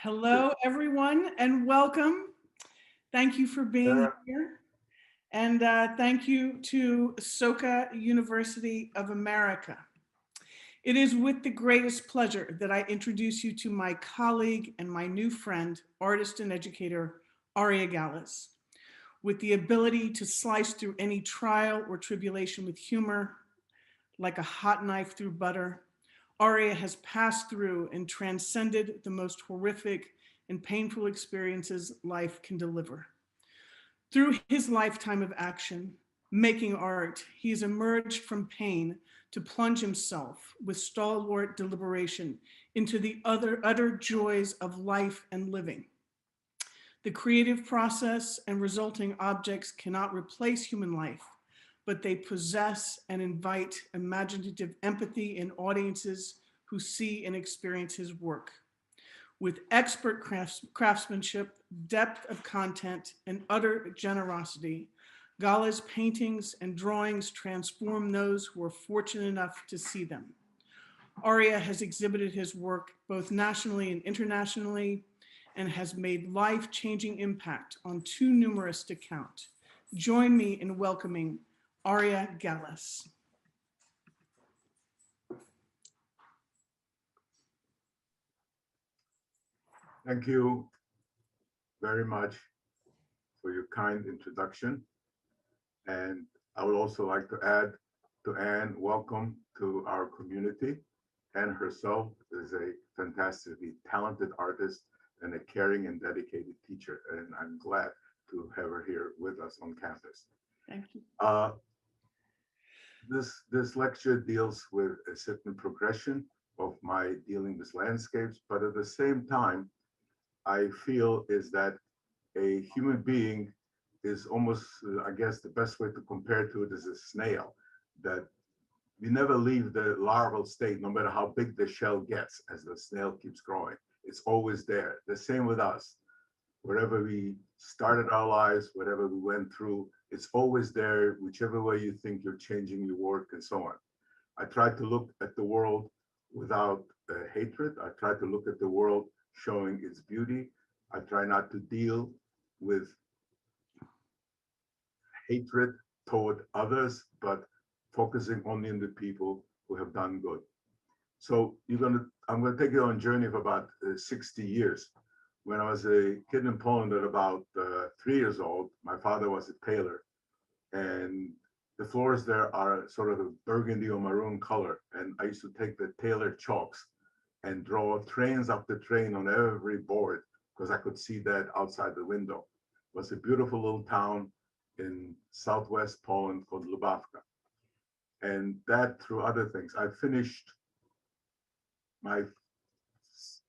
Hello, everyone, and welcome. Thank you for being Yeah, here. And thank you to Soka University of America. It is with the greatest pleasure that I introduce you to my colleague and my new friend, artist and educator, Arie Gallis. With the ability to slice through any trial or tribulation with humor, like a hot knife through butter, Aria has passed through and transcended the most horrific and painful experiences life can deliver. Through his lifetime of action, making art, he has emerged from pain to plunge himself with stalwart deliberation into the utter joys of life and living. The creative process and resulting objects cannot replace human life, but they possess and invite imaginative empathy in audiences who see and experience his work. With expert craftsmanship, depth of content, and utter generosity, Gala's paintings and drawings transform those who are fortunate enough to see them. Aria has exhibited his work both nationally and internationally and has made life-changing impact on too numerous to count. Join me in welcoming Aria Gallis. thank you very much for your kind introduction. And I would also like to add to Anne, welcome to our community. Anne herself is a fantastically talented artist and a caring and dedicated teacher. And I'm glad to have her here with us on campus. Thank you. Uh, this lecture deals with a certain progression of my dealing with landscapes, but at the same time, I feel is that a human being is almost, I guess, the best way to compare to it is a snail, that you never leave the larval state, no matter how big the shell gets as the snail keeps growing. It's always there. The same with us. Wherever we started our lives, whatever we went through, it's always there, whichever way you think you're changing your work and so on. I try to look at the world without hatred. I try to look at the world showing its beauty. I try not to deal with hatred toward others, but focusing only on the people who have done good. So I'm gonna take you on a journey of about 60 years. When I was a kid in Poland at about 3 years old, my father was a tailor, and the floors there are sort of a burgundy or maroon color. And I used to take the tailor chalks and draw trains after train on every board because I could see that outside the window. It was a beautiful little town in southwest Poland called Lubawka. And that through other things. I finished my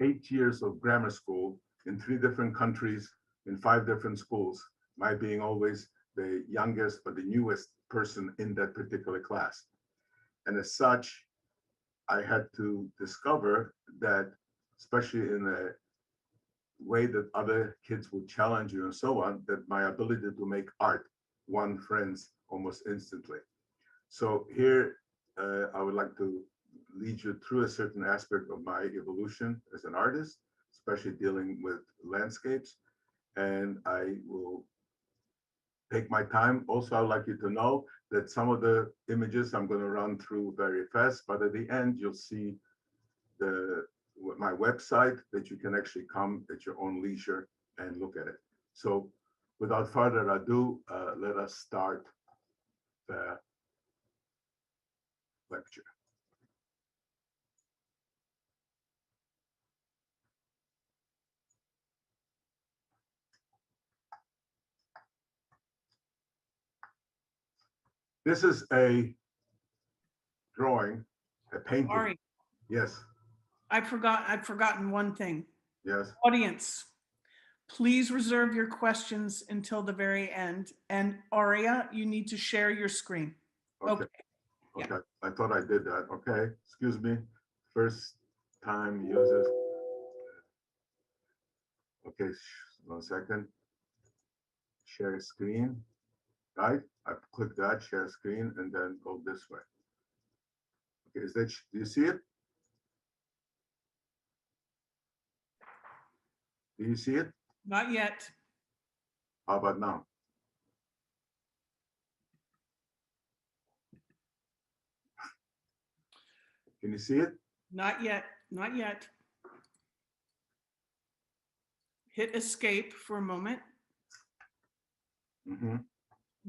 8 years of grammar school in 3 different countries in 5 different schools, my being always the youngest but the newest person in that particular class. And as such, I had to discover that, especially in a way that other kids would challenge you and so on, that my ability to make art won friends almost instantly. So here, I would like to lead you through a certain aspect of my evolution as an artist, especially dealing with landscapes. And I will take my time. Also, I'd like you to know that some of the images I'm going to run through very fast, but at the end, you'll see the my website that you can actually come at your own leisure and look at it. So without further ado, let us start the lecture. This is a drawing, a painting. Ari, Yes, I've forgotten one thing. yes. Audience, please reserve your questions until the very end. And Aria, you need to share your screen. Okay, Okay, yeah. okay. I thought I did that. Okay, excuse me. First time users. Okay, 1 second. Share screen, right? I click that, share screen, and then go this way. Okay, is that, do you see it? Do you see it? Not yet. How about now? Can you see it? Not yet. Not yet. Hit escape for a moment. Hmm.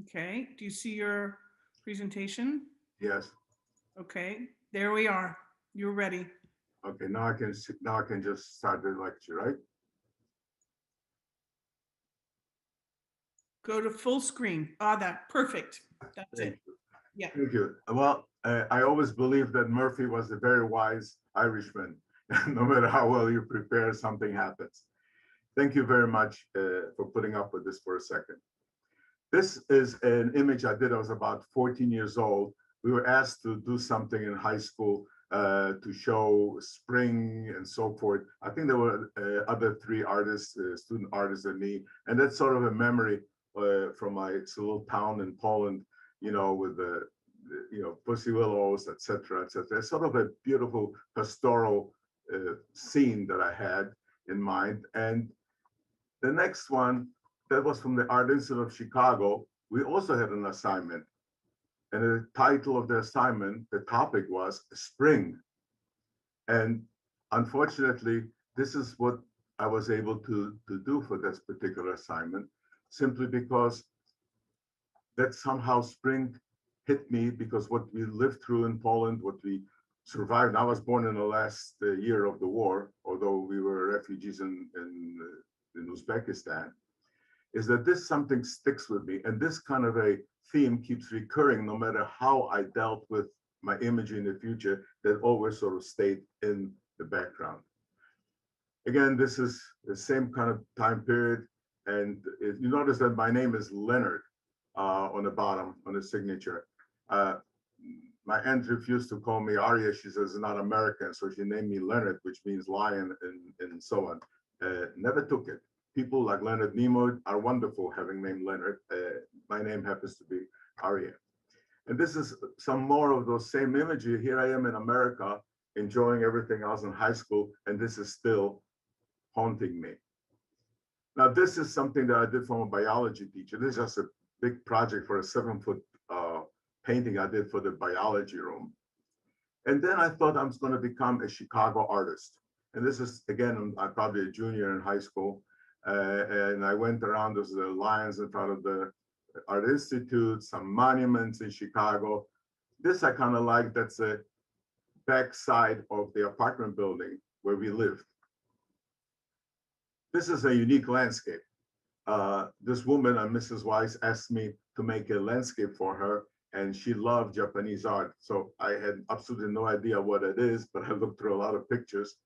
Okay. Do you see your presentation? Yes. Okay. There we are. You're ready. Okay, now I can see, now I can just start the lecture, right? Go to full screen. Ah, that perfect. That's Thank it. you. Yeah. Thank you. Well, I always believed that Murphy was a very wise Irishman. No matter how well you prepare, something happens. Thank you very much for putting up with this for a second. This is an image I did. I was about 14 years old. We were asked to do something in high school to show spring and so forth. I think there were other three artists, student artists and me. And that's sort of a memory from my little town in Poland, with the pussy willows, et cetera, et cetera. It's sort of a beautiful pastoral scene that I had in mind. And the next one, that was from the Art Institute of Chicago. We also had an assignment. And the title of the assignment, the topic was Spring. And unfortunately, this is what I was able to do for this particular assignment, simply because that somehow spring hit me, because what we lived through in Poland, what we survived. I was born in the last year of the war, although we were refugees in Uzbekistan, is that this something sticks with me. And this kind of a theme keeps recurring no matter how I dealt with my image in the future, that always sort of stayed in the background. Again, this is the same kind of time period. And you notice that my name is Leonard on the bottom, on the signature. Uh, my aunt refused to call me Arie. She says it's not American, so she named me Leonard, which means lion, and so on. Never took it. People like Leonard Nimoy are wonderful having named Leonard. My name happens to be Arie. And this is some more of those same imagery. Here I am in America, enjoying everything else in high school, and this is still haunting me. Now, this is something that I did from a biology teacher. This is just a big project for a 7-foot painting I did for the biology room. And then I thought I was going to become a Chicago artist. And this is, again, I'm probably a junior in high school. And I went around, there's the lines in front of the Art Institute, some monuments in Chicago. This I kind of like. That's a back side of the apartment building where we lived. This is a unique landscape. This woman, Mrs. Weiss, asked me to make a landscape for her, and she loved Japanese art. So I had absolutely no idea what it is, but I looked through a lot of pictures,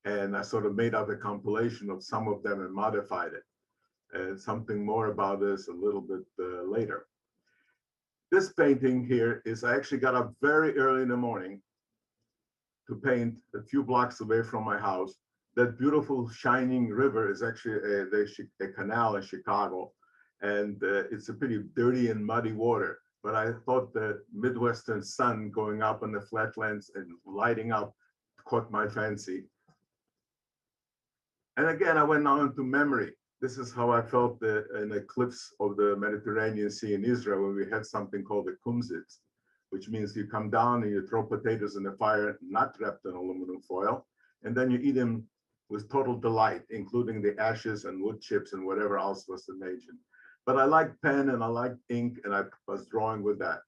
and I sort of made up a compilation of some of them and modified it. And something more about this a little bit later. This painting here is, I actually got up very early in the morning to paint a few blocks away from my house. That beautiful shining river is actually a canal in Chicago, and it's a pretty dirty and muddy water. But I thought the Midwestern sun going up on the flatlands and lighting up caught my fancy. And again, I went on into memory. This is how I felt in the cliffs of the Mediterranean Sea in Israel, when we had something called the kumzit, which means you come down and you throw potatoes in the fire, not wrapped in aluminum foil, and then you eat them with total delight, including the ashes and wood chips and whatever else was imagined. But I like pen and I like ink, and I was drawing with that.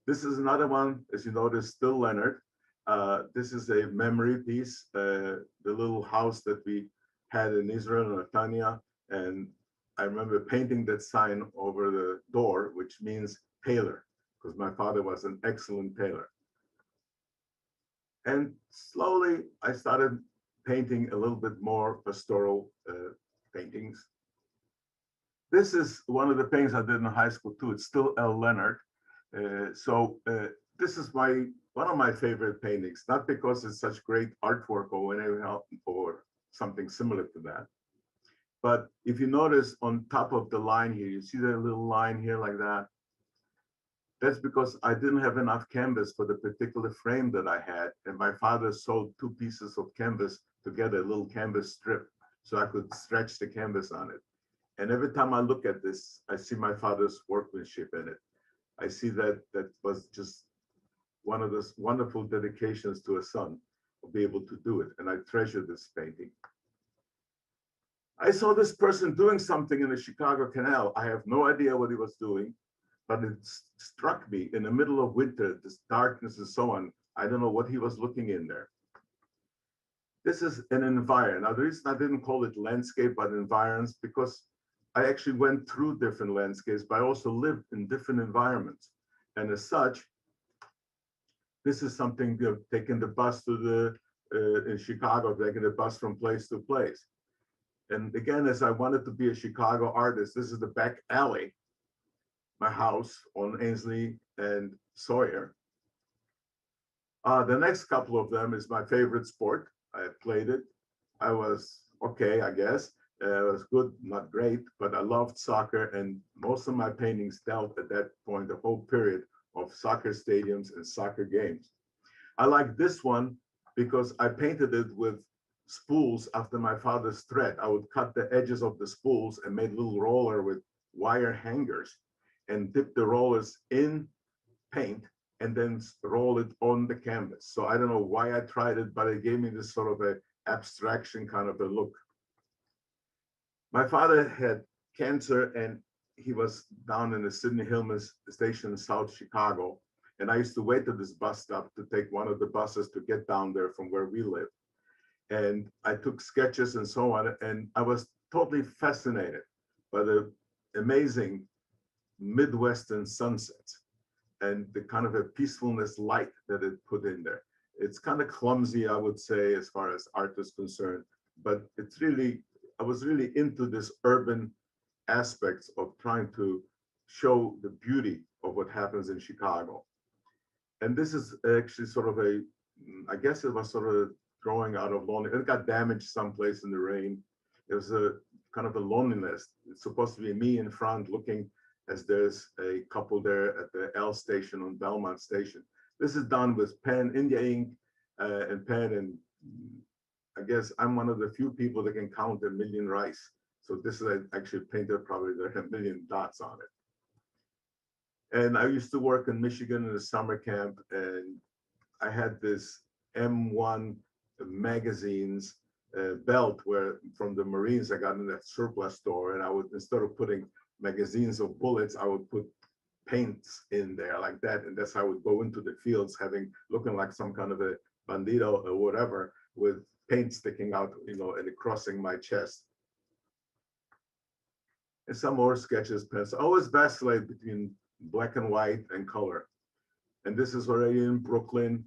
This is another one, as you notice, still Leonard. This is a memory piece, the little house that we had in Israel, Netanya, and I remember painting that sign over the door, which means tailor, because my father was an excellent tailor. And slowly I started painting a little bit more pastoral paintings. This is one of the paintings I did in high school too. It's still L. Leonard. This is one of my favorite paintings, not because it's such great artwork or anything else or something similar to that. But if you notice on top of the line here, you see that little line here like that? That's because I didn't have enough canvas for the particular frame that I had. And my father sewed 2 pieces of canvas together, a little canvas strip. so I could stretch the canvas on it. And every time I look at this, I see my father's workmanship in it. I see that that was just one of those wonderful dedications to a son to be able to do it. And I treasure this painting. I saw this person doing something in the Chicago Canal. I have no idea what he was doing, but it struck me in the middle of winter, this darkness and so on. I don't know what he was looking in there. This is an environment. Now, the reason I didn't call it landscape, but environs, because I actually went through different landscapes, but I also lived in different environments. And as such, this is something, you know, taking the bus to the, in Chicago, taking the bus from place to place. And again, as I wanted to be a Chicago artist, this is the back alley, my house on Ainsley and Sawyer. The next couple of them is my favorite sport. I played it. I was okay, I guess. It was good, not great, but I loved soccer, and most of my paintings dealt at that point, the whole period of soccer stadiums and soccer games. I like this one because I painted it with spools after my father's thread. I would cut the edges of the spools and made a little roller with wire hangers and dip the rollers in paint and then roll it on the canvas. So I don't know why I tried it, but it gave me this sort of a abstraction kind of a look. My father had cancer and he was down in the Sidney Hillman station in South Chicago. And I used to wait at this bus stop to take one of the buses to get down there from where we live. And I took sketches and so on. And I was totally fascinated by the amazing Midwestern sunsets and the kind of a peacefulness light that it put in there. It's kind of clumsy, I would say, as far as art is concerned, but it's really, I was really into this urban aspects of trying to show the beauty of what happens in Chicago. And this is actually sort of a, I guess it was sort of growing out of loneliness. It got damaged someplace in the rain. It was a kind of a loneliness. It's supposed to be me in front looking as there's a couple there at the L station on Belmont Station. This is done with pen, India ink, and pen. And I guess I'm one of the few people that can count a million rice. So this is actually painted probably there are a million dots on it. And I used to work in Michigan in a summer camp, and I had this M1 magazines belt where from the Marines I got in that surplus store, and I would, instead of putting magazines of bullets, I would put paints in there like that, and that's how I would go into the fields, having looking like some kind of a bandito or whatever, with paint sticking out, you know, and crossing my chest. And some more sketches, pens. I always vacillate between black and white and color. And this is already in Brooklyn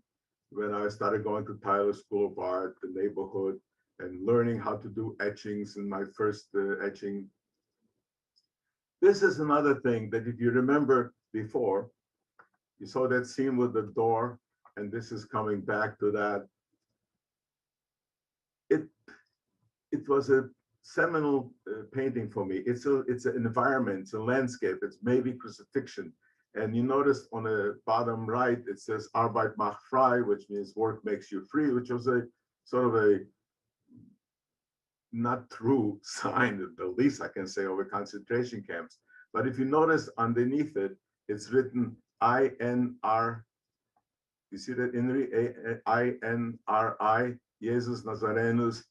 when I started going to Tyler School of Art, the neighborhood, and learning how to do etchings in my first etching. This is another thing that if you remember before, you saw that scene with the door, and this is coming back to that. It was a seminal painting for me. It's an environment, it's a landscape, it's maybe crucifixion. And you notice on the bottom right, it says Arbeit macht frei, which means work makes you free, which was a sort of a not true sign, the least I can say, of a concentration camps. But if you notice underneath it, it's written INR. You see that, INRI, Jesus Nazarenus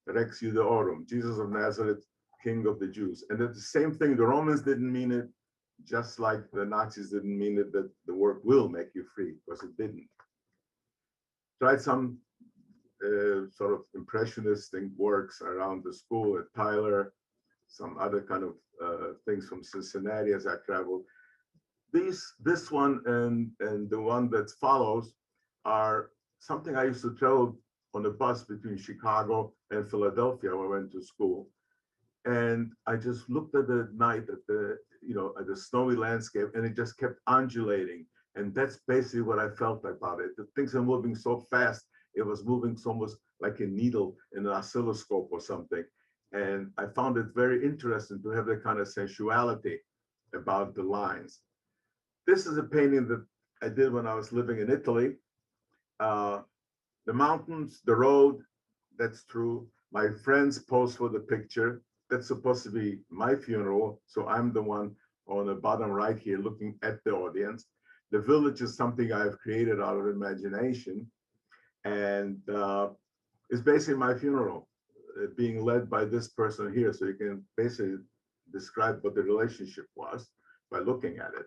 Rex Judaeorum, Jesus of Nazareth, King of the Jews. And it's the same thing. The Romans didn't mean it, just like the Nazis didn't mean it, that the work will make you free, because it didn't. Tried some sort of impressionistic works around the school at Tyler, some other kind of things from Cincinnati as I traveled. This one and the one that follows are something I used to travel on the bus between Chicago and Philadelphia when I went to school. And I just looked at the night at the, you know, at the snowy landscape, and it just kept undulating. And that's basically what I felt about it. The things are moving so fast, it was moving almost like a needle in an oscilloscope or something. And I found it very interesting to have that kind of sensuality about the lines. This is a painting that I did when I was living in Italy. The mountains, the road, that's true. My friends pose for the picture. That's supposed to be my funeral. So I'm the one on the bottom right here looking at the audience. The village is something I've created out of imagination. And it's basically my funeral being led by this person here. So you can basically describe what the relationship was by looking at it.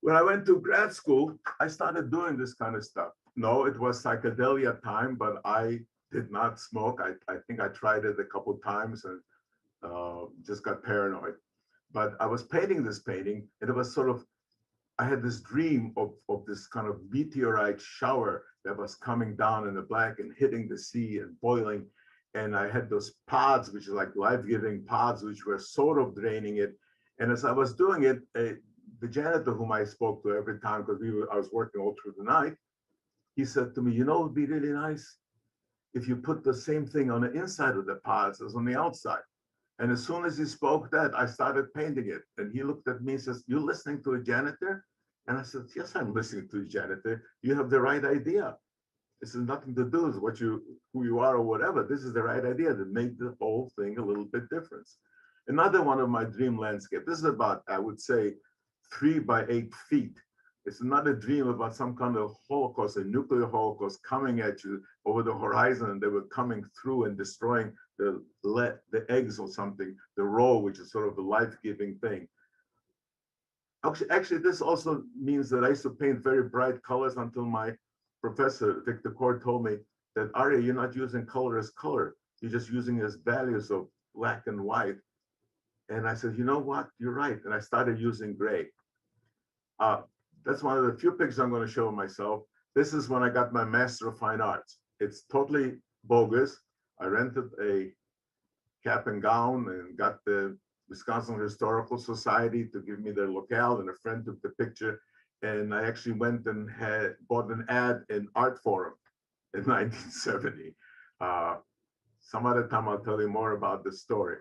When I went to grad school, I started doing this kind of stuff. No, it was psychedelia time, but I did not smoke. I think I tried it a couple times and just got paranoid. But I was painting this painting, and it was sort of, I had this dream of this kind of meteorite shower that was coming down in the black and hitting the sea and boiling. And I had those pods, which is like life-giving pods, which were sort of draining it. And as I was doing it, the janitor whom I spoke to every time, because I was working all through the night, he said to me, you know, it'd be really nice if you put the same thing on the inside of the pods as on the outside. And as soon as he spoke that, I started painting it. And he looked at me and says, you listening to a janitor? And I said, yes, I'm listening to a janitor. You have the right idea. This has nothing to do with who you are or whatever. This is the right idea to make the whole thing a little bit different. Another one of my dream landscape. This is about, I would say, 3 by 8 feet. It's not a dream about some kind of Holocaust, a nuclear Holocaust coming at you over the horizon, and they were coming through and destroying the eggs or something, the roe, which is sort of a life-giving thing. Actually, this also means that I used to paint very bright colors until my professor, Victor Cord, told me that, Arie, you're not using color as color. You're just using it as values of black and white. And I said, you know what? You're right. And I started using gray. That's one of the few pictures I'm going to show myself. This is when I got my Master of Fine Arts. It's totally bogus. I rented a cap and gown and got the Wisconsin Historical Society to give me their locale, and a friend took the picture. And I actually went and bought an ad in Art Forum in 1970. Some other time I'll tell you more about the story.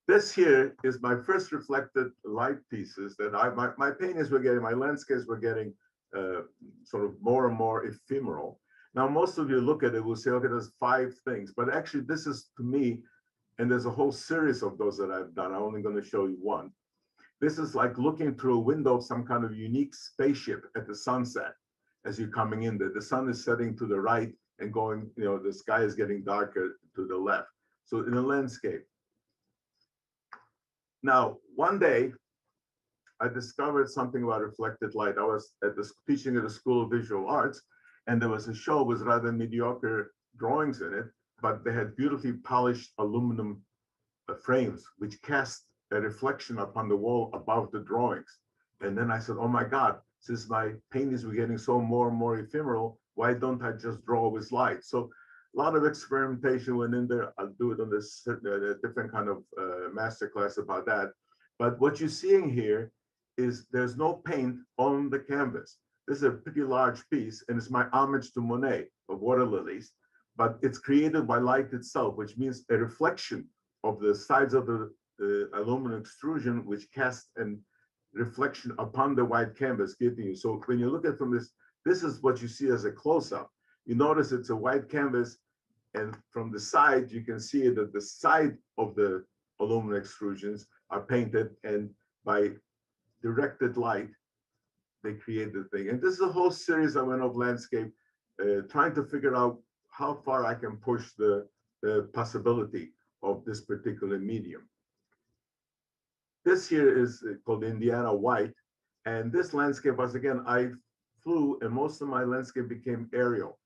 This here is my first reflected light pieces that my paintings were getting, my landscapes were getting sort of more and more ephemeral. Now, most of you look at it will say, okay, there's 5 things, but actually this is, to me, and there's a whole series of those that I've done. I'm only going to show you one. This is like looking through a window of some kind of unique spaceship at the sunset as you're coming in there. The sun is setting to the right and going, you know, the sky is getting darker to the left. So in a landscape. Now, one day, I discovered something about reflected light. I was teaching at the School of Visual Arts, and there was a show with rather mediocre drawings in it, but they had beautifully polished aluminum frames, which cast a reflection upon the wall above the drawings. And then I said, oh my God, since my paintings were getting so more and more ephemeral, why don't I just draw with light? So a lot of experimentation went in there. I'll do it on this different kind of masterclass about that. But what you're seeing here is there's no paint on the canvas. This is a pretty large piece, and it's my homage to Monet of water lilies, but it's created by light itself, which means a reflection of the sides of the aluminum extrusion, which casts a reflection upon the white canvas, giving you. So when you look at from this is what you see as a close-up. You notice it's a white canvas, and from the side, you can see that the side of the aluminum extrusions are painted, and by directed light, they create the thing. And this is a whole series I went of landscape, trying to figure out how far I can push the possibility of this particular medium. This here is called Indiana White. And this landscape was, again, I flew, and most of my landscape became aerial.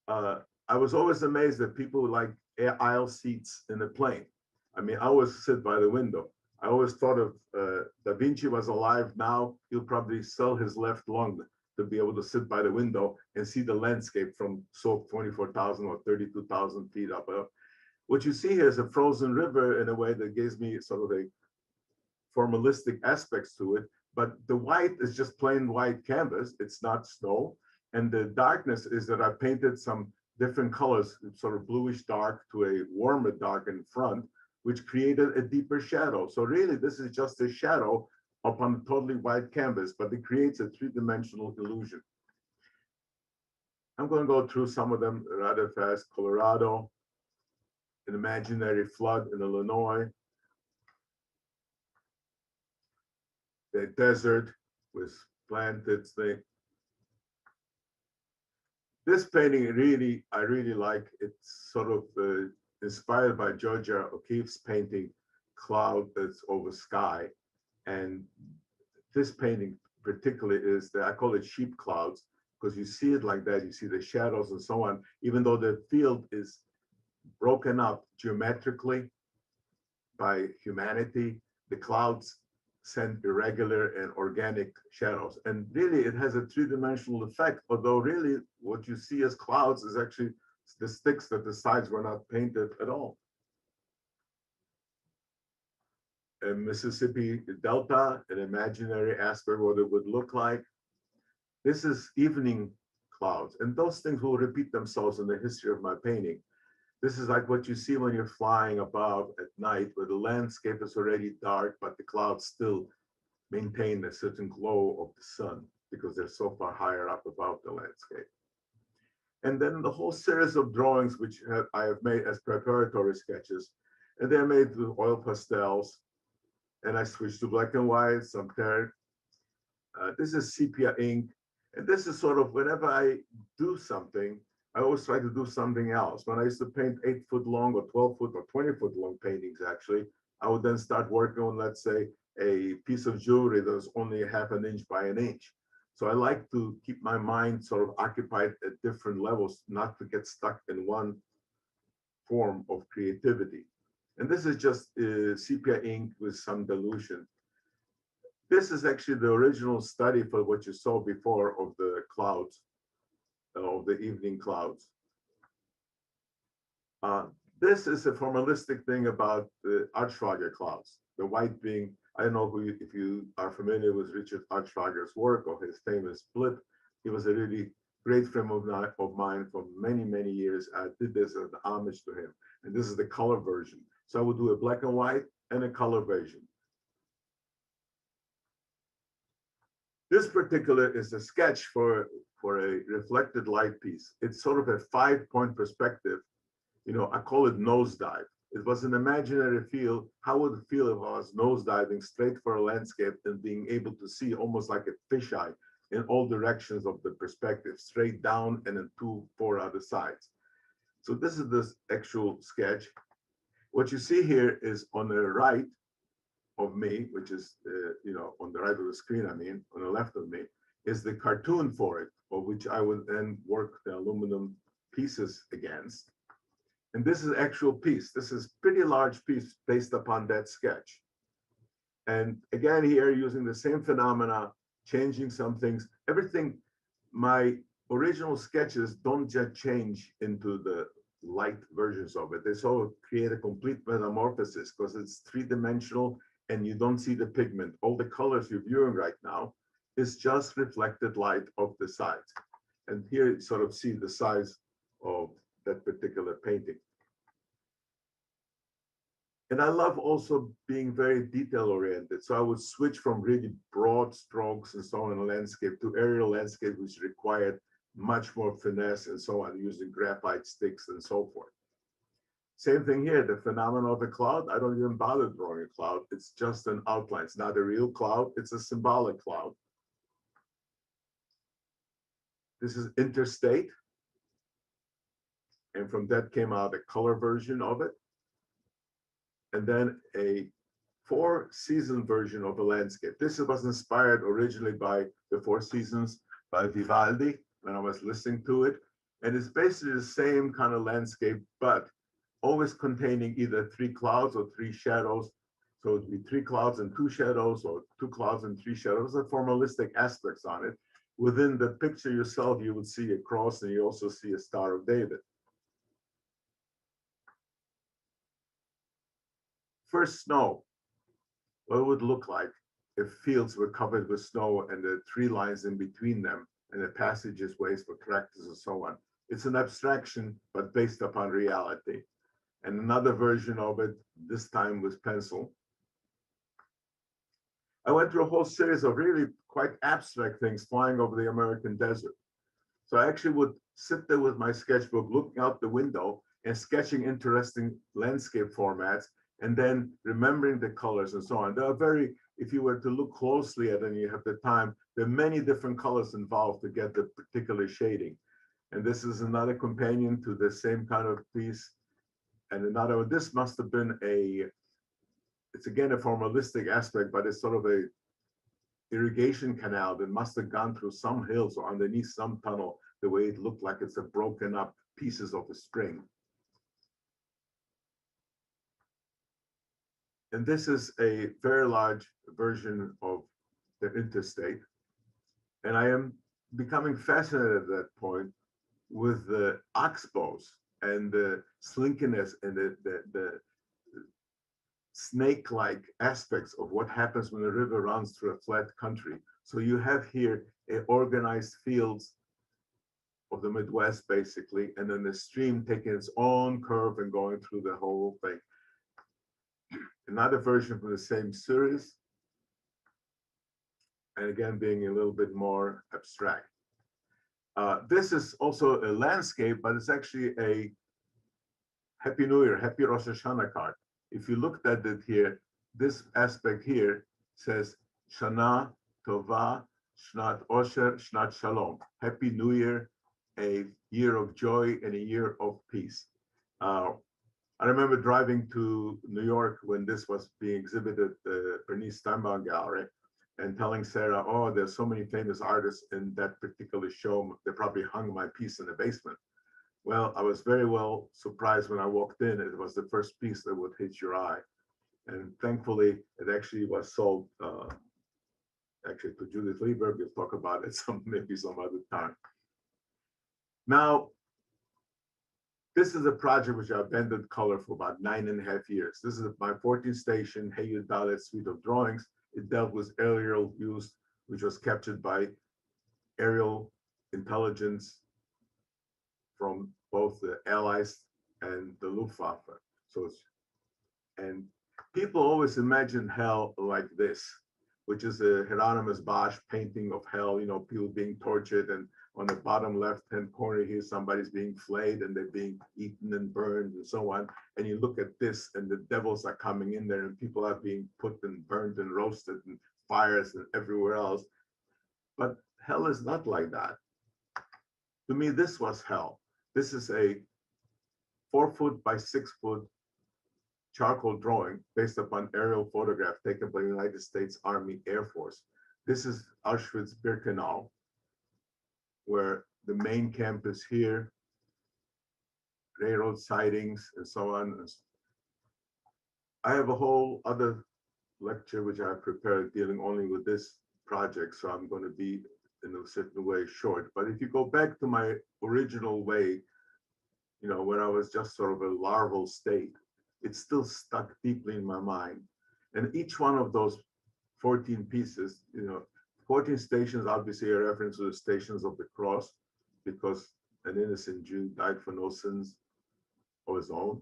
I was always amazed that people like aisle seats in a plane. I mean, I always sit by the window. I always thought of Da Vinci was alive now, he'll probably sell his left lung to be able to sit by the window and see the landscape from 24,000 or 32,000 feet up. What you see here is a frozen river in a way that gives me sort of a formalistic aspects to it, but the white is just plain white canvas. It's not snow. And the darkness is that I painted some different colors, sort of bluish dark to a warmer dark in front, which created a deeper shadow. So really, this is just a shadow upon a totally white canvas, but it creates a 3-dimensional illusion. I'm going to go through some of them rather fast. Colorado, an imaginary flood in Illinois, the desert with planted thing. This painting really, I really like. It's sort of inspired by Georgia O'Keeffe's painting, Cloud That's Over Sky. And this painting particularly is that I call it sheep clouds because you see it like that. You see the shadows and so on, even though the field is broken up geometrically by humanity, the clouds send irregular and organic shadows. And really, it has a three-dimensional effect, although really what you see as clouds is actually the sticks that the sides were not painted at all. A Mississippi Delta, an imaginary aspect, what it would look like. This is evening clouds, and those things will repeat themselves in the history of my painting. This is like what you see when you're flying above at night, where the landscape is already dark, but the clouds still maintain a certain glow of the sun because they're so far higher up above the landscape. And then the whole series of drawings, which I have made as preparatory sketches, and they're made with oil pastels, and I switched to black and white, some terre. This is sepia ink, and this is sort of whenever I do something, I always try to do something else. When I used to paint 8-foot long or 12-foot or 20-foot long paintings, actually, I would then start working on, let's say, a piece of jewelry that was only 1/2 inch by 1 inch. So I like to keep my mind sort of occupied at different levels, not to get stuck in one form of creativity. And this is just sepia ink with some dilution. This is actually the original study for what you saw before of the clouds, of the evening clouds. This is a formalistic thing about the Archschlager clouds, the white being, I don't know if you are familiar with Richard Archschlager's work or his famous blip. He was a really great friend of mine for many, many years. I did this as an homage to him. And this is the color version. So I would do a black and white and a color version. This particular is a sketch for a reflected light piece. It's sort of a 5-point perspective. You know, I call it nosedive. It was an imaginary feel. How would it feel if I was nosediving straight for a landscape and being able to see almost like a fisheye in all directions of the perspective, straight down and then 4 other sides. So this is this actual sketch. What you see here is on the right of me, which is, you know, on the right of the screen, I mean, on the left of me, is the cartoon for it, of which I would then work the aluminum pieces against. And this is an actual piece. This is pretty large piece based upon that sketch. And again, here using the same phenomena, changing some things, everything, my original sketches don't just change into the light versions of it. They sort of create a complete metamorphosis because it's 3-dimensional and you don't see the pigment. All the colors you're viewing right now is just reflected light of the sides. And here you sort of see the size of that particular painting. And I love also being very detail oriented. So I would switch from really broad strokes and so on in a landscape to aerial landscape, which required much more finesse and so on, using graphite sticks and so forth. Same thing here, the phenomenon of a cloud. I don't even bother drawing a cloud. It's just an outline. It's not a real cloud. It's a symbolic cloud. This is interstate. And from that came out a color version of it. And then a 4-season version of a landscape. This was inspired originally by the 4 Seasons by Vivaldi when I was listening to it. And it's basically the same kind of landscape, but always containing either 3 clouds or 3 shadows. So it'd be 3 clouds and 2 shadows, or 2 clouds and 3 shadows, the formalistic aspects on it. Within the picture yourself, you would see a cross and you also see a Star of David. First snow, what it would look like if fields were covered with snow and the tree lines in between them and the passages ways for tractors and so on. It's an abstraction, but based upon reality. And another version of it, this time with pencil. I went through a whole series of really quite abstract things flying over the American desert. So I actually would sit there with my sketchbook looking out the window and sketching interesting landscape formats, and then remembering the colors and so on. They are very, if you were to look closely at it and you have the time, there are many different colors involved to get the particular shading. And this is another companion to the same kind of piece. And another, this must have been it's again a formalistic aspect, but it's sort of a irrigation canal that must have gone through some hills or underneath some tunnel, the way it looked like it's a broken up pieces of a string. And this is a very large version of the interstate. And I am becoming fascinated at that point with the oxbows and the slinkiness and the snake-like aspects of what happens when a river runs through a flat country. So you have here organized fields of the Midwest, basically, and then the stream taking its own curve and going through the whole thing. Another version from the same series, and again, being a little bit more abstract. This is also a landscape, but it's actually a Happy New Year, Happy Rosh Hashanah card. If you looked at it here, this aspect here says Shana Tova, Shnat Osher, Shnat Shalom. Happy New Year, a year of joy and a year of peace. I remember driving to New York when this was being exhibited at the Bernice Steinbaum Gallery and telling Sarah, oh, there's so many famous artists in that particular show. They probably hung my piece in the basement. Well, I was very well surprised when I walked in. It was the first piece that would hit your eye. And thankfully, it actually was sold actually to Judith Lieberg. We'll talk about it maybe some other time. Now, this is a project which I abandoned color for about 9.5 years. This is my 14th station, Hey You Dalet suite of drawings. It dealt with aerial views, which was captured by aerial intelligence from both the Allies and the Luftwaffe. And people always imagine hell like this, which is a Hieronymus Bosch painting of hell, you know, people being tortured, and on the bottom left-hand corner here, somebody's being flayed and they're being eaten and burned and so on. And you look at this and the devils are coming in there and people are being put and burned and roasted and fires and everywhere else. But hell is not like that. To me, this was hell. This is a 4-foot by 6-foot charcoal drawing based upon aerial photograph taken by the United States Army Air Force. This is Auschwitz-Birkenau, where the main camp is here, railroad sidings and so on. I have a whole other lecture which I have prepared dealing only with this project, so I'm going to be in a certain way short. But if you go back to my original way, you know, when I was just sort of a larval state, it's still stuck deeply in my mind. And each one of those 14 pieces, you know, 14 stations, obviously a reference to the Stations of the Cross, because an innocent Jew died for no sins of his own.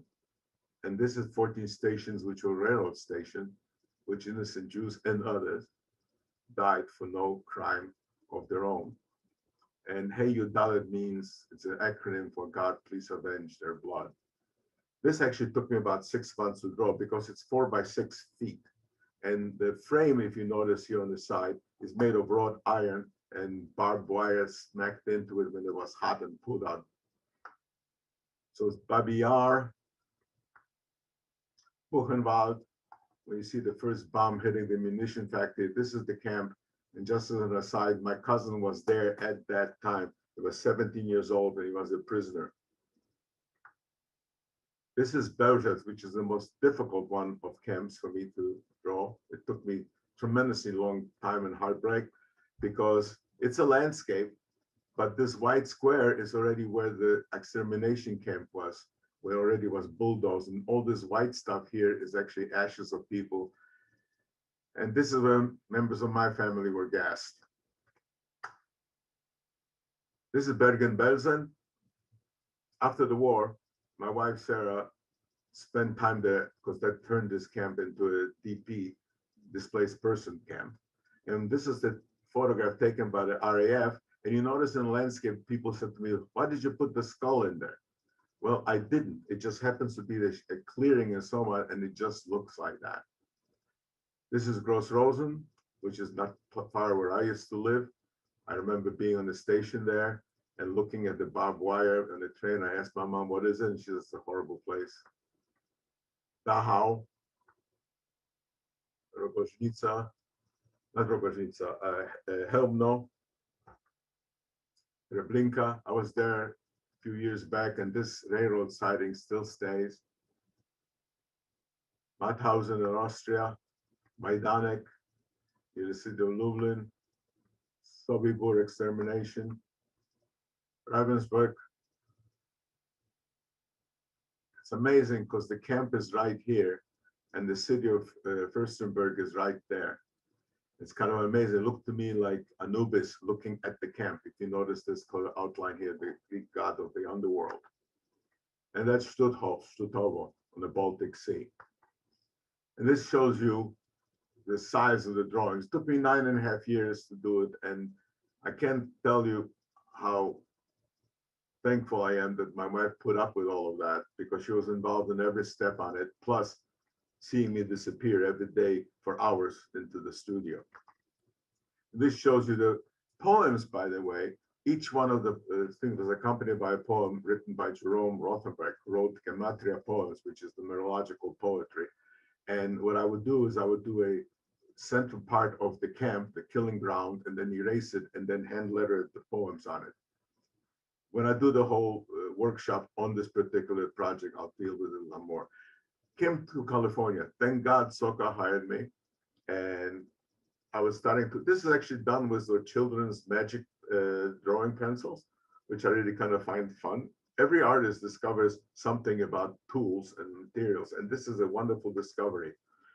And this is 14 stations, which were railroad station, which innocent Jews and others died for no crime of their own. And Hey Yudalet means, it's an acronym for God, please avenge their blood. This actually took me about 6 months to draw because it's 4 by 6 feet. And the frame, if you notice here on the side, is made of wrought iron and barbed wire smacked into it when it was hot and pulled out. So it's Babi Yar, Buchenwald, when you see the first bomb hitting the munition factory. This is the camp. And just as an aside, my cousin was there at that time. He was 17 years old and he was a prisoner. This is Belzec, which is the most difficult one of camps for me to draw. It took me tremendously long time and heartbreak because it's a landscape, but this white square is already where the extermination camp was, where already was bulldozed, and all this white stuff here is actually ashes of people. And this is where members of my family were gassed. This is Bergen-Belsen. After the war, my wife, Sarah, spent time there because that turned this camp into a DP, displaced person camp. And this is the photograph taken by the RAF. And you notice in the landscape, people said to me, why did you put the skull in there? Well, I didn't. It just happens to be a clearing in Soma, and it just looks like that. This is Gross Rosen, which is not far where I used to live. I remember being on the station there and looking at the barbed wire on the train. I asked my mom, what is it? And she said, it's a horrible place. Dachau, Rogožnica, not Rogožnica, Helmno, Treblinka. I was there a few years back, and this railroad siding still stays. Mauthausen in Austria, Majdanek, in the city of Lublin, Sobibor extermination, Ravensbrück. It's amazing because the camp is right here and the city of Fürstenberg is right there. It's kind of amazing. It looked to me like Anubis looking at the camp. If you notice this color outline here, the Greek god of the underworld. And that's Stutovo on the Baltic Sea. And this shows you the size of the drawings. It took me 9.5 years to do it. And I can't tell you how thankful I am that my wife put up with all of that, because she was involved in every step on it, plus seeing me disappear every day for hours into the studio. This shows you the poems, by the way. Each one of the things was accompanied by a poem written by Jerome Rothenberg, who wrote Gematria poems, which is the numerological poetry. And what I would do is I would do a central part of the camp, the killing ground, and then erase it and then hand letter the poems on it. When I do the whole workshop on this particular project, I'll deal with it a lot more. Came to California. Thank God Soka hired me. And I was starting to, this is actually done with the children's magic drawing pencils, which I really kind of find fun. Every artist discovers something about tools and materials, and this is a wonderful discovery.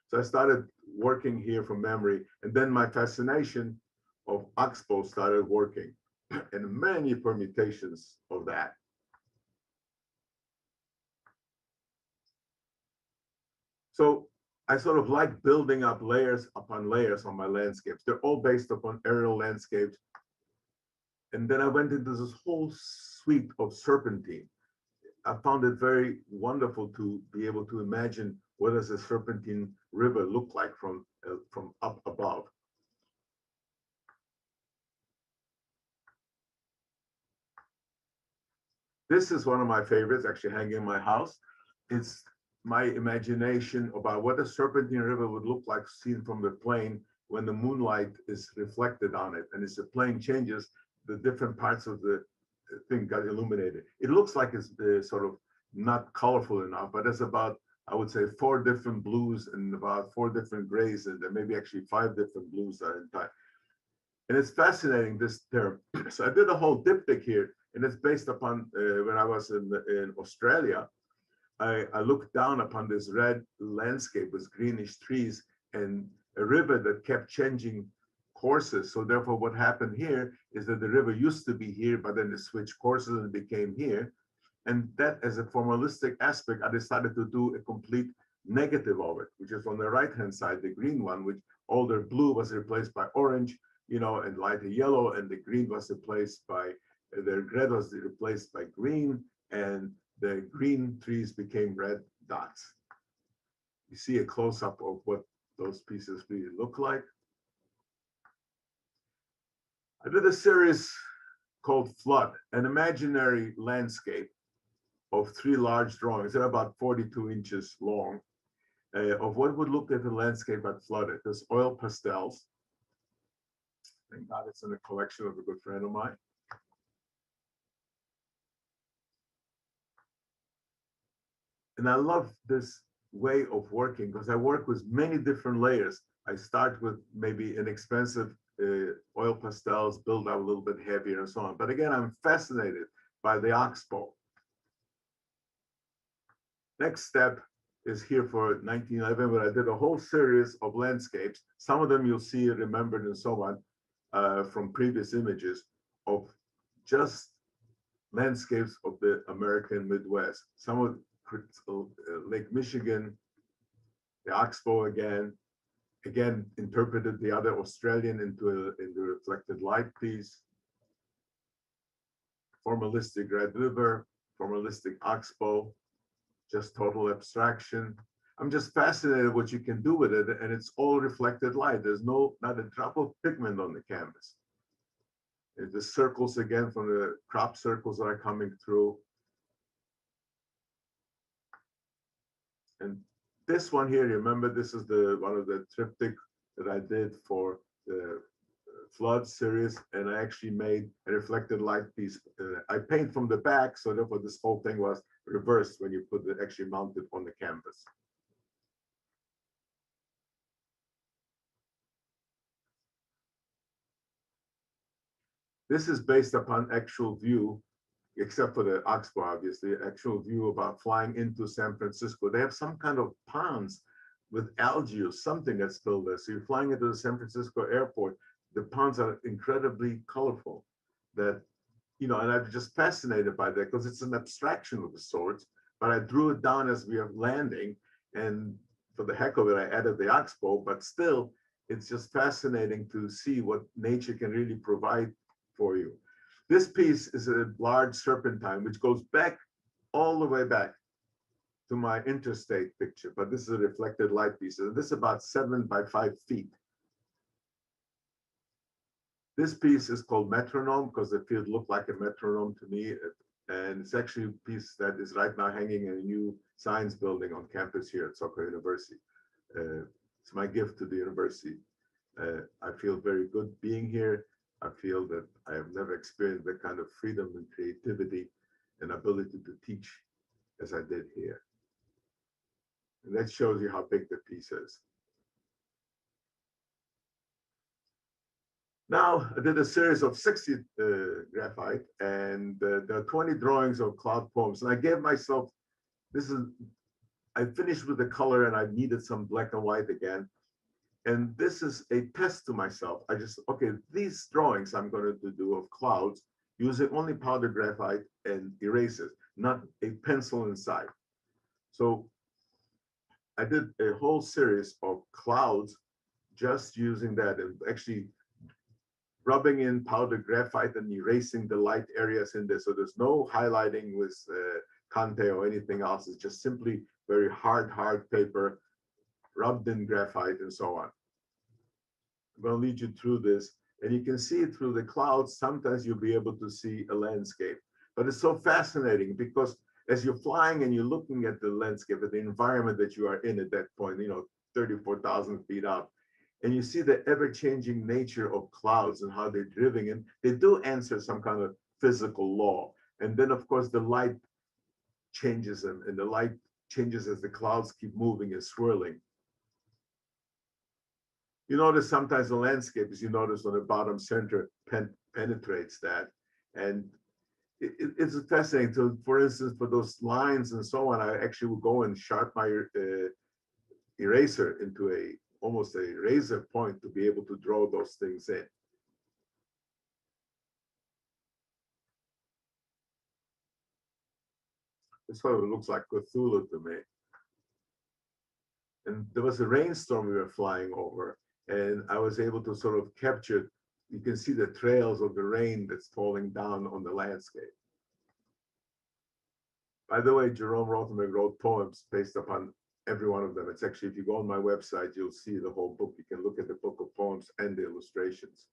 So I started working here from memory, and then my fascination of Oxbow started working, and many permutations of that. So I sort of like building up layers upon layers on my landscapes. They're all based upon aerial landscapes. And then I went into this whole suite of serpentine. I found it very wonderful to be able to imagine what does a serpentine river look like from up above. This is one of my favorites, actually hanging in my house. It's my imagination about what a serpentine river would look like seen from the plane when the moonlight is reflected on it. And as the plane changes, the different parts of the thing got illuminated. It looks like it's sort of not colorful enough, but it's about, I would say, 4 different blues and about 4 different grays, and there may be actually 5 different blues that are in time. And it's fascinating, this term. So I did a whole diptych here, and it's based upon when I was in Australia. I looked down upon this red landscape with greenish trees and a river that kept changing courses. So therefore, what happened here is that the river used to be here, but then it switched courses and it became here. And that, as a formalistic aspect, I decided to do a complete negative of it, which is on the right-hand side, the green one, which all their blue was replaced by orange, you know, and lighter yellow, and the green was replaced by, their red was replaced by green, and the green trees became red dots. You see a close-up of what those pieces really look like. I did a series called Flood, an imaginary landscape of 3 large drawings. They're about 42 inches long, of what would look at the landscape at flooded. There's oil pastels. Thank God it's in a collection of a good friend of mine. And I love this way of working because I work with many different layers. I start with maybe inexpensive oil pastels, build up a little bit heavier and so on. But again, I'm fascinated by the oxbow. Next step is here for 1911, where I did a whole series of landscapes. Some of them you'll see remembered and so on from previous images of just landscapes of the American Midwest. Some of Lake Michigan, the oxbow again interpreted the other Australian into a reflected light piece, formalistic Red River, formalistic oxbow, just total abstraction. I'm just fascinated what you can do with it, and it's all reflected light. There's not a drop of pigment on the canvas. And the circles again from the crop circles that are coming through. And this one here, remember, this is the one of the triptych that I did for the flood series, and I actually made a reflected light piece. I paint from the back, so therefore this whole thing was reversed when you put it actually mounted on the canvas. This is based upon actual view, except for the oxbow, obviously, actual view about flying into San Francisco. They have some kind of ponds with algae or something that's still there. So you're flying into the San Francisco airport. The ponds are incredibly colorful. That, you know, and I'm just fascinated by that because it's an abstraction of the sorts. But I drew it down as we are landing, and for the heck of it, I added the oxbow. But still, it's just fascinating to see what nature can really provide for you. This piece is a large serpentine, which goes back all the way back to my interstate picture, but this is a reflected light piece. And this is about 7 by 5 feet. This piece is called Metronome because the field looked like a metronome to me. And it's actually a piece that is right now hanging in a new science building on campus here at Soka University. It's my gift to the university. I feel very good being here. I feel that I have never experienced the kind of freedom and creativity and ability to teach as I did here. And that shows you how big the piece is. Now, I did a series of 60 graphite, and there are 20 drawings of cloud poems. And I gave myself, I finished with the color and I needed some black and white again. And this is a test to myself. I just, okay, these drawings I'm going to do of clouds using only powdered graphite and erasers, not a pencil inside. So I did a whole series of clouds just using that and actually rubbing in powdered graphite and erasing the light areas in there. So there's no highlighting with Conte or anything else. It's just simply very hard paper, rubbed in graphite and so on. I'm going to lead you through this, and you can see through the clouds. Sometimes you'll be able to see a landscape, but it's so fascinating because as you're flying and you're looking at the landscape, at the environment that you are in at that point, 34,000 feet up, and you see the ever-changing nature of clouds and how they're drifting, and they do answer some kind of physical law. And then, of course, the light changes them, and the light changes as the clouds keep moving and swirling. You notice sometimes the landscape, as you notice on the bottom center, penetrates that. And it's fascinating. So, for instance, for those lines and so on, I actually would go and sharpen my eraser into almost a razor point to be able to draw those things in. This sort of looks like Cthulhu to me. And there was a rainstorm we were flying over, and I was able to sort of capture, you can see the trails of the rain that's falling down on the landscape. By the way, Jerome Rothenberg wrote poems based upon every one of them. It's actually, if you go on my website, you'll see the whole book. You can look at the book of poems and the illustrations.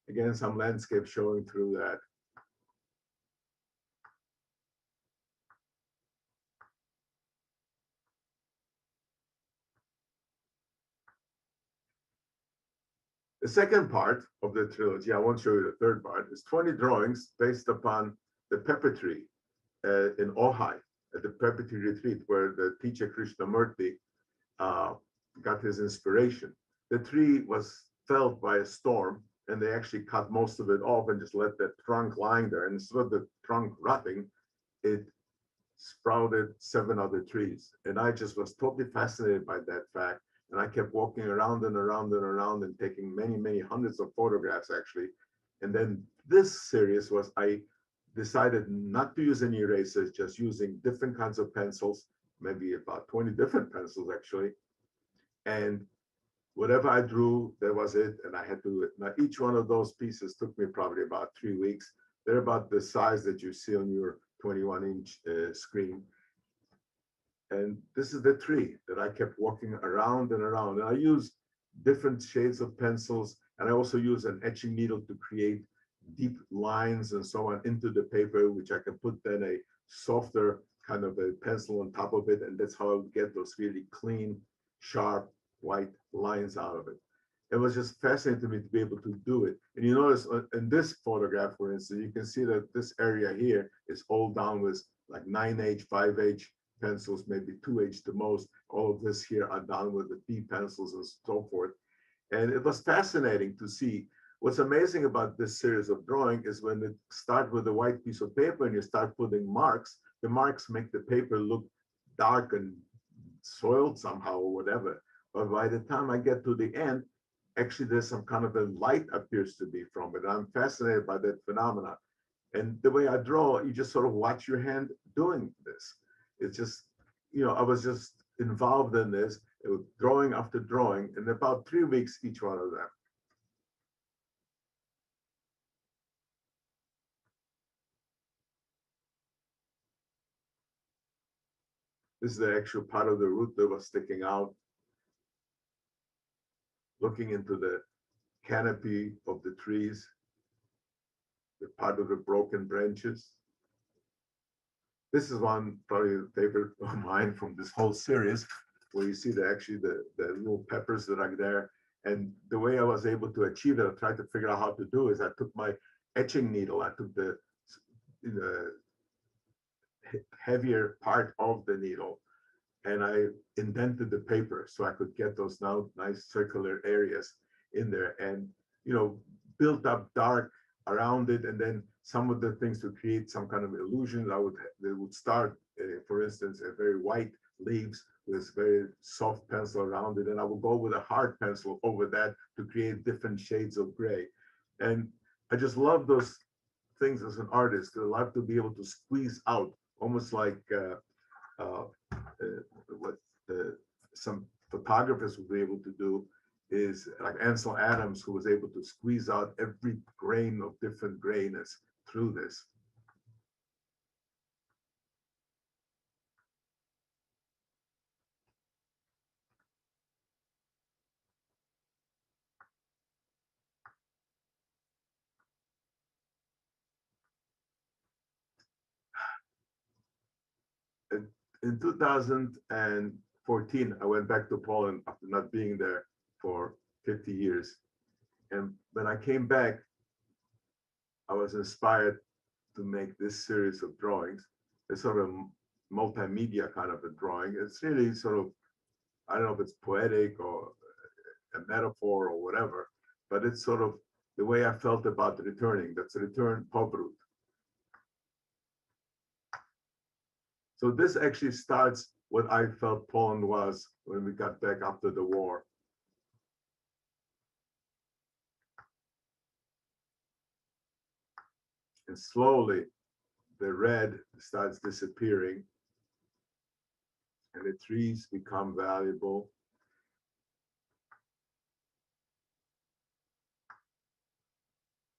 Again, some landscape showing through that. The second part of the trilogy, I won't show you the third part, is 20 drawings based upon the pepper tree in Ojai, at the pepper tree retreat, where the teacher Krishnamurti got his inspiration. The tree was felled by a storm, and they actually cut most of it off and just let the trunk lying there. And instead of the trunk rotting, it sprouted 7 other trees. And I just was totally fascinated by that fact. And I kept walking around and around and around and taking many hundreds of photographs, actually. And then this series was, I decided not to use any erasers, just using different kinds of pencils, maybe about 20 different pencils, actually. And whatever I drew, that was it. And I had to, now each one of those pieces took me probably about 3 weeks. They're about the size that you see on your 21-inch screen. And this is the tree that I kept walking around and around. And I use different shades of pencils. And I also use an etching needle to create deep lines and so on into the paper, which I can put then a softer kind of a pencil on top of it. And that's how I would get those really clean, sharp, white lines out of it. It was just fascinating to me to be able to do it. And you notice in this photograph, for instance, you can see that this area here is all done with like 9H, 5H pencils, maybe 2H the most. All of this here are done with the B pencils and so forth. And it was fascinating to see. What's amazing about this series of drawing is when it start with a white piece of paper and you start putting marks, the marks make the paper look dark and soiled somehow or whatever. But by the time I get to the end, actually there's some kind of a light appears to be from it. I'm fascinated by that phenomena. And the way I draw, you just sort of watch your hand doing this. It's just, I was just involved in this, drawing after drawing, in about 3 weeks, each one of them. This is the actual part of the root that was sticking out, looking into the canopy of the trees, the part of the broken branches. This is one probably the favorite of mine from this whole series, where you see the little peppers that are there. And the way I was able to achieve it, I tried to figure out how to do is I took my etching needle, I took the heavier part of the needle, and I indented the paper so I could get those now nice circular areas in there, and built up dark around it, and then some of the things to create some kind of illusion. They would start, for instance, a very white leaves with very soft pencil around it, and I would go with a hard pencil over that to create different shades of gray. And I just love those things as an artist. I love to be able to squeeze out, almost like what some photographers would be able to do, is like Ansel Adams, who was able to squeeze out every grain of different grayness through this. In 2014, I went back to Poland after not being there for 50 years. And when I came back, I was inspired to make this series of drawings. It's sort of multimedia kind of a drawing. It's really sort of, I don't know if it's poetic or a metaphor or whatever, but it's sort of the way I felt about returning. That's a return povrót. So this actually starts what I felt Poland was when we got back after the war. And slowly the red starts disappearing and the trees become valuable.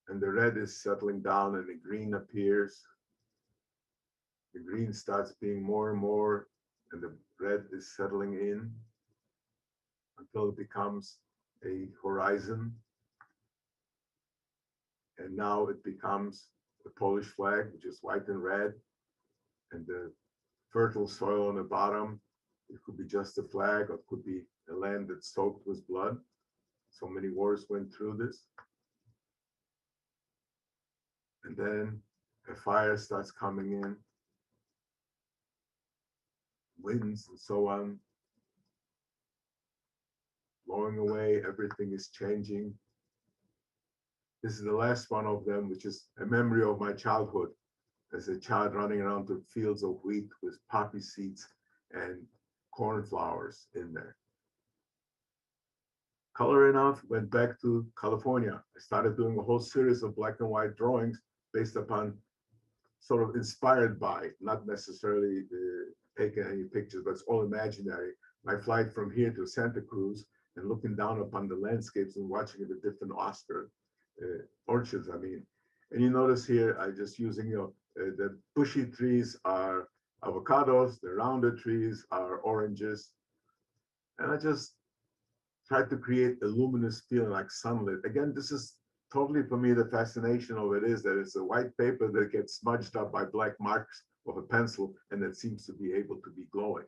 And the red is settling down and the green appears. The green starts being more and more, and the red is settling in until it becomes a horizon. And now it becomes the Polish flag, which is white and red, and the fertile soil on the bottom. It could be just a flag, or it could be a land that's soaked with blood. So many wars went through this. And then a fire starts coming in, winds and so on, blowing away, everything is changing. This is the last one of them, which is a memory of my childhood as a child running around through fields of wheat with poppy seeds and cornflowers in there. Color enough, went back to California. I started doing a whole series of black and white drawings based upon, sort of inspired by, not necessarily taking any pictures, but it's all imaginary. My flight from here to Santa Cruz and looking down upon the landscapes and watching the different orchards, And you notice here, I just using, the bushy trees are avocados, the rounded trees are oranges. And I just tried to create a luminous feeling like sunlit. Again, this is totally for me, the fascination of it is that it's a white paper that gets smudged up by black marks of a pencil and that seems to be able to be glowing.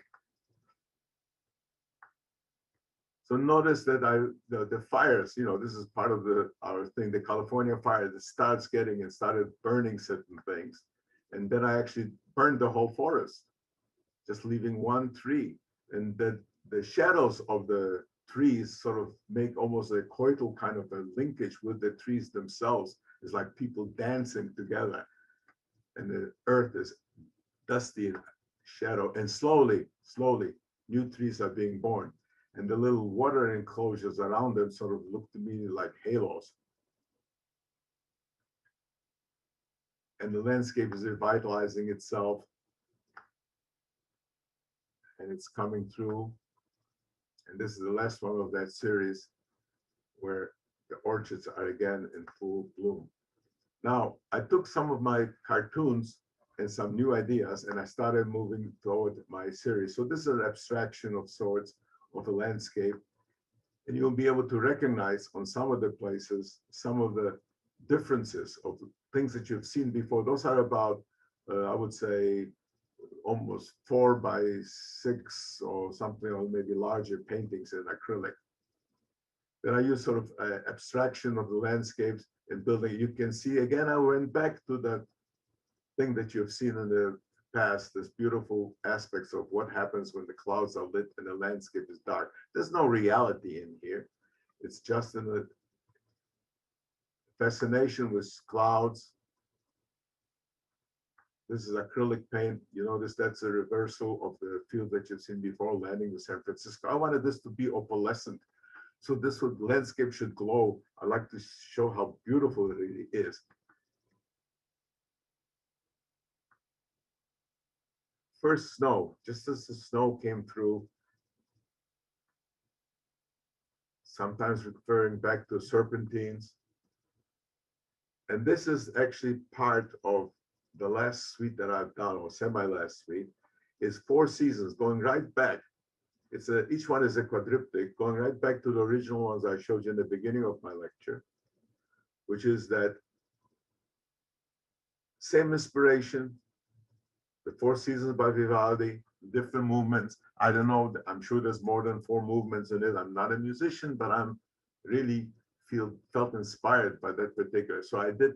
So notice that the fires, this is part of our thing, the California fire that starts getting and started burning certain things. And then I actually burned the whole forest, just leaving one tree. And the shadows of the trees sort of make almost a coital kind of a linkage with the trees themselves. It's like people dancing together. And the earth is dusty shadow. And slowly, new trees are being born. And the little water enclosures around them sort of look to me like halos. And the landscape is revitalizing itself. And it's coming through. And this is the last one of that series where the orchids are again in full bloom. Now, I took some of my cartoons and some new ideas, and I started moving toward my series. So this is an abstraction of sorts of a landscape. And you'll be able to recognize on some of the places, some of the differences of things that you've seen before. Those are about, I would say, almost 4x6 or something, or maybe larger paintings in acrylic. Then I use sort of abstraction of the landscapes and building. You can see, again, I went back to that thing that you've seen in the past, this beautiful aspects of what happens when the clouds are lit and the landscape is dark. There's no reality in here. It's just in the fascination with clouds. This is acrylic paint. You notice that's a reversal of the field that you've seen before, landing with San Francisco. I wanted this to be opalescent. So this landscape should glow. I like to show how beautiful it really is. First snow, just as the snow came through, sometimes referring back to serpentines. And this is actually part of the last suite that I've done, or semi-last suite, is 4 seasons, going right back. Each one is a quadriptych, going right back to the original ones I showed you in the beginning of my lecture, which is that same inspiration, the 4 seasons by Vivaldi, different movements. I don't know, I'm sure there's more than 4 movements in it. I'm not a musician, but I'm really felt inspired by that particular. So I did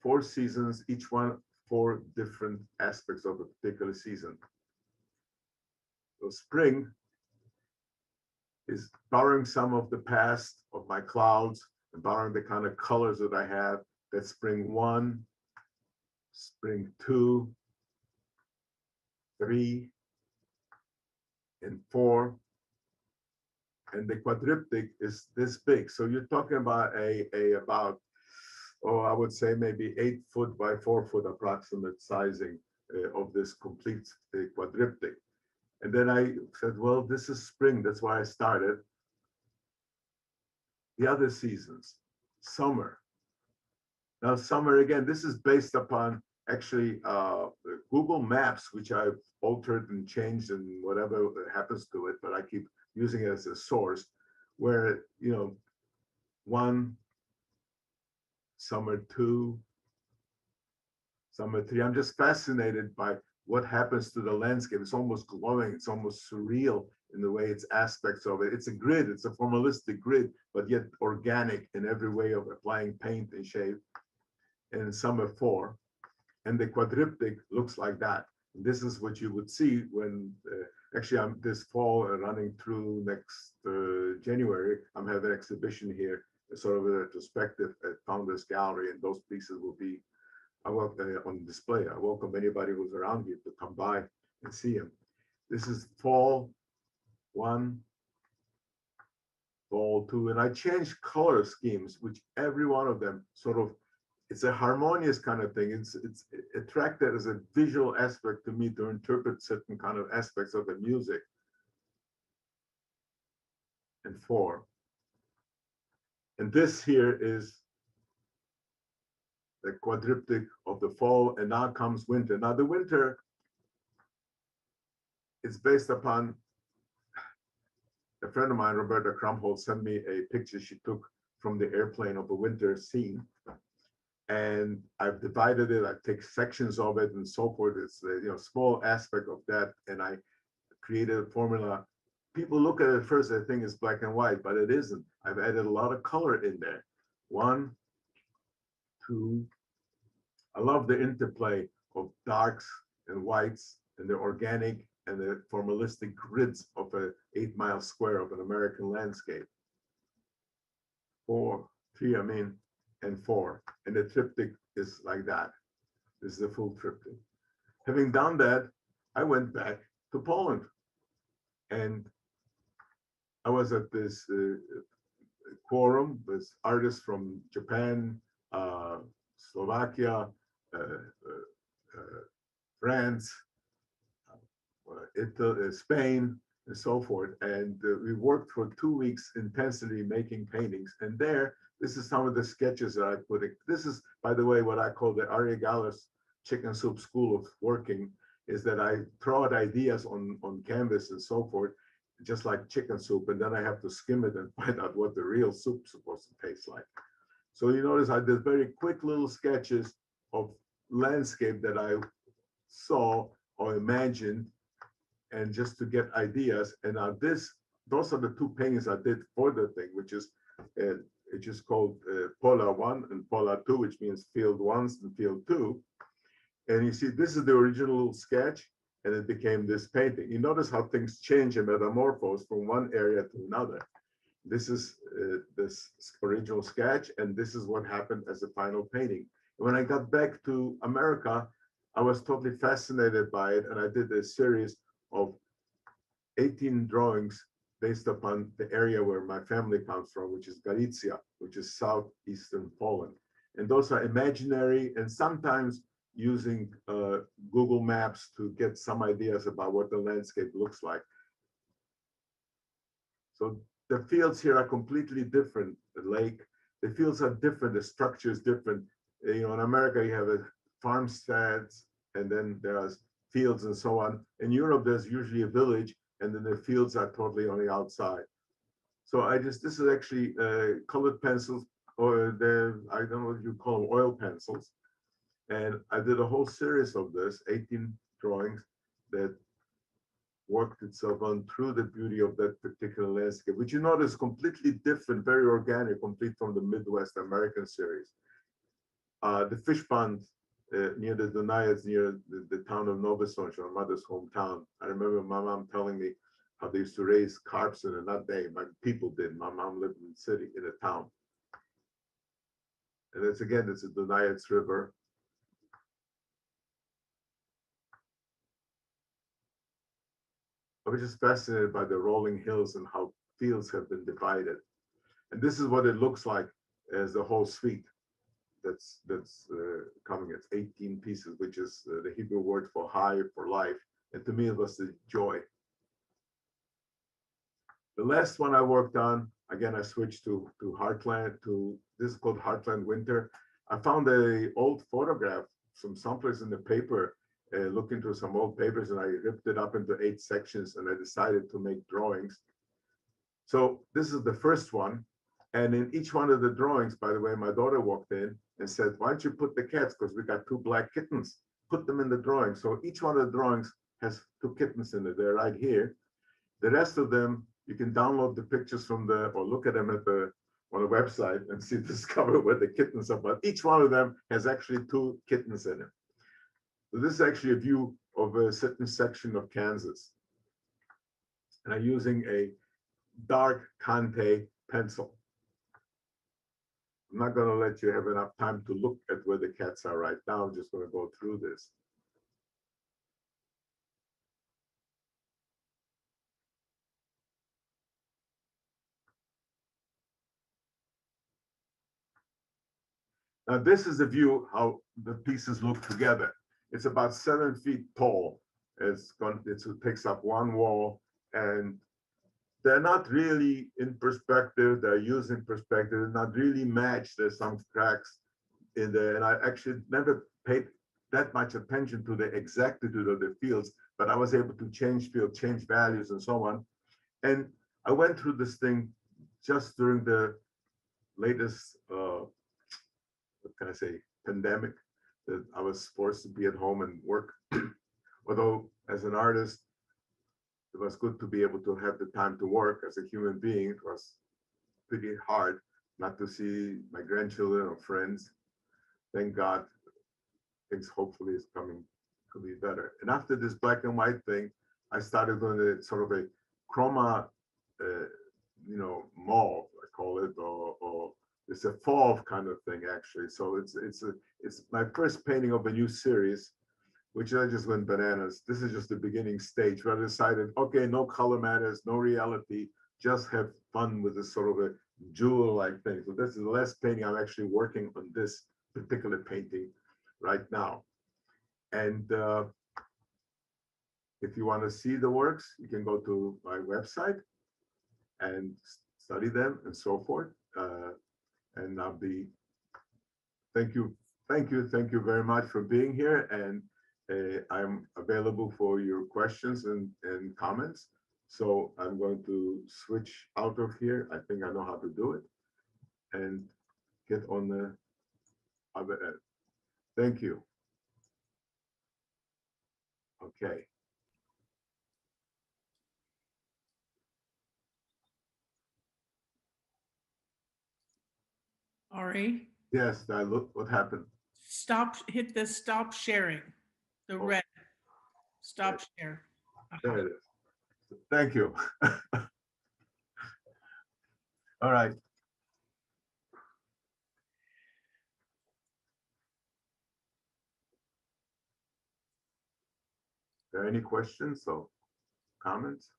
4 seasons, each one 4 different aspects of a particular season. So spring is borrowing some of the past of my clouds and borrowing the kind of colors that I have. That's spring 1, spring 2, 3, and 4. And the quadriptych is this big. So you're talking about I would say maybe 8 foot by 4 foot approximate sizing of this complete quadriptych. And then I said, well, this is spring. That's why I started. The other seasons, summer. Now, summer, again, this is based upon actually Google Maps, which I've altered and changed and whatever happens to it, but I keep using it as a source where, 1, summer 2, summer 3. I'm just fascinated by what happens to the landscape. It's almost glowing. It's almost surreal in the way it's aspects of it. It's a grid. It's a formalistic grid, but yet organic in every way of applying paint and shape. And in summer 4, and the quadriptych looks like that. This is what you would see when actually I'm this fall running through next January. I'm having an exhibition here, sort of a retrospective at Founders Gallery, and those pieces will be on display. I welcome anybody who's around here to come by and see them. This is fall 1, fall 2, and I changed color schemes, which every one of them sort of, it's a harmonious kind of thing. It's attracted as a visual aspect to me to interpret certain kind of aspects of the music. And 4. And this here is the quadriptych of the fall, and now comes winter. Now the winter is based upon a friend of mine, Roberta Krumholtz, sent me a picture she took from the airplane of a winter scene. And I've divided it, I take sections of it and so forth. It's a small aspect of that. And I created a formula. People look at it first, they think it's black and white, but it isn't. I've added a lot of color in there. One, two. I love the interplay of darks and whites and the organic and the formalistic grids of an 8-mile square of an American landscape. 4, 3, and 4. And the triptych is like that. This is the full triptych. Having done that, I went back to Poland. And I was at this quorum with artists from Japan, Slovakia, France, Italy, Spain, and so forth. And we worked for 2 weeks intensely making paintings. And there, this is some of the sketches that I put in. This is, by the way, what I call the Arie chicken soup school of working, is that I throw out ideas on canvas and so forth, just like chicken soup, and then I have to skim it and find out what the real soup's supposed to taste like. So you notice I did very quick little sketches of landscape that I saw or imagined, and just to get ideas. And now those are the 2 paintings I did for the thing, which is it's just called Pola 1 and Pola 2, which means field 1 and field 2. And you see, this is the original little sketch, and it became this painting. You notice how things change and metamorphose from one area to another. This is this original sketch, and this is what happened as a final painting. And when I got back to America, I was totally fascinated by it, and I did a series of 18 drawings based upon the area where my family comes from, which is Galicia, which is southeastern Poland. And those are imaginary, and sometimes using Google Maps to get some ideas about what the landscape looks like. So the fields here are completely different. The lake, the fields are different, the structure is different. In America, you have a farmsteads, and then there's fields and so on. In Europe, there's usually a village, and then the fields are totally on the outside. So this is actually colored pencils, or I don't know what you call them, oil pencils. And I did a whole series of this, 18 drawings that worked itself on through the beauty of that particular landscape, which you notice completely different, very organic, complete from the Midwest American series. The fish pond near the Dunajec, near the town of Nowy Sącz, my mother's hometown. I remember my mom telling me how they used to raise carps in it. Not they, my people did. My mom lived in the city, in a town. And it's the Dunajec River. I was just fascinated by the rolling hills and how fields have been divided. And this is what it looks like as the whole suite that's coming. It's 18 pieces, which is the Hebrew word for high, for life. And to me, it was the joy. The last one I worked on, again, I switched to Heartland, this is called Heartland Winter. I found an old photograph from someplace in the paper, looking through some old papers, and I ripped it up into 8 sections, and I decided to make drawings. So this is the first one. And in each one of the drawings, by the way, my daughter walked in and said, why don't you put the cats? Because we got 2 black kittens, put them in the drawing. So each one of the drawings has 2 kittens in it. They're right here. The rest of them, you can download the pictures from or look at them on the website and discover where the kittens are. But each one of them has actually 2 kittens in it. So this is actually a view of a certain section of Kansas. And I'm using a dark Conte pencil. I'm not going to let you have enough time to look at where the cats are right now. I'm just going to go through this. Now, this is a view how the pieces look together. It's about 7 feet tall. It takes up 1 wall, and they're not really in perspective. They're using perspective. They're not really matched. There's some cracks. and I actually never paid that much attention to the exactitude of the fields, but I was able to change field, change values and so on. And I went through this thing just during the latest, what can I say, pandemic, that I was forced to be at home and work. Although as an artist, it was good to be able to have the time to work. As a human being, it was pretty hard not to see my grandchildren or friends. Thank God, things hopefully is coming to be better. And after this black and white thing, I started doing a sort of a chroma, mauve, I call it, or it's a fauve kind of thing actually. So it's my first painting of a new series, which I just went bananas. This is just the beginning stage where I decided, okay, no color matters, no reality, just have fun with this sort of a jewel-like thing. So this is the last painting. I'm actually working on this particular painting right now. And if you want to see the works, you can go to my website and study them and so forth. And I'll be, thank you very much for being here. And I'm available for your questions and comments. So I'm going to switch out of here. I think I know how to do it and get on the other end. Thank you. Okay. Arie, Yes, I look what happened. hit the stop sharing, the red, stop share. There it is. Thank you. All right. Are there any questions or comments?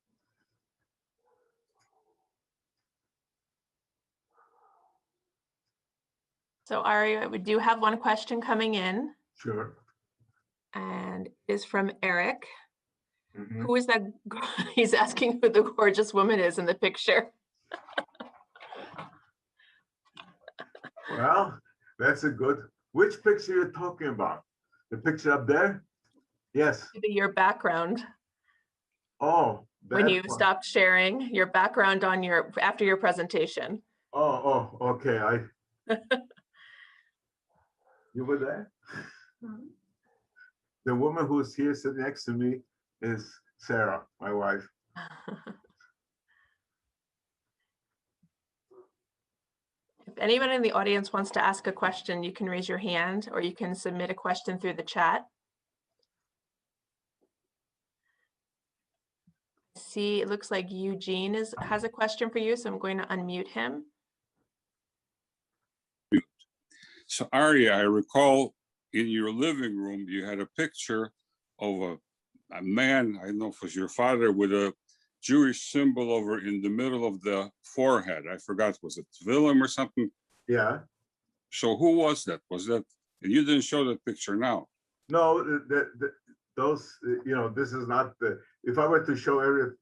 So Arie, we do have one question coming in. Sure. And is from Eric. Mhm. Who is that? He's asking who the gorgeous woman is in the picture. Well, that's a good. Which picture you're talking about? The picture up there? Yes. Your background. Oh, When that you one. stopped sharing your background on after your presentation. Oh, okay. You were there? The woman who's here sitting next to me is Sarah, my wife. If anyone in the audience wants to ask a question, you can raise your hand or you can submit a question through the chat. See, it looks like Eugene has a question for you, so I'm going to unmute him. So Arie, I recall in your living room, you had a picture of a man, I don't know if it was your father, with a Jewish symbol over in the middle of the forehead. I forgot, was it Willem or something? Yeah. So who was that? Was that, and you didn't show that picture now. No, those, this is not the, if I were to show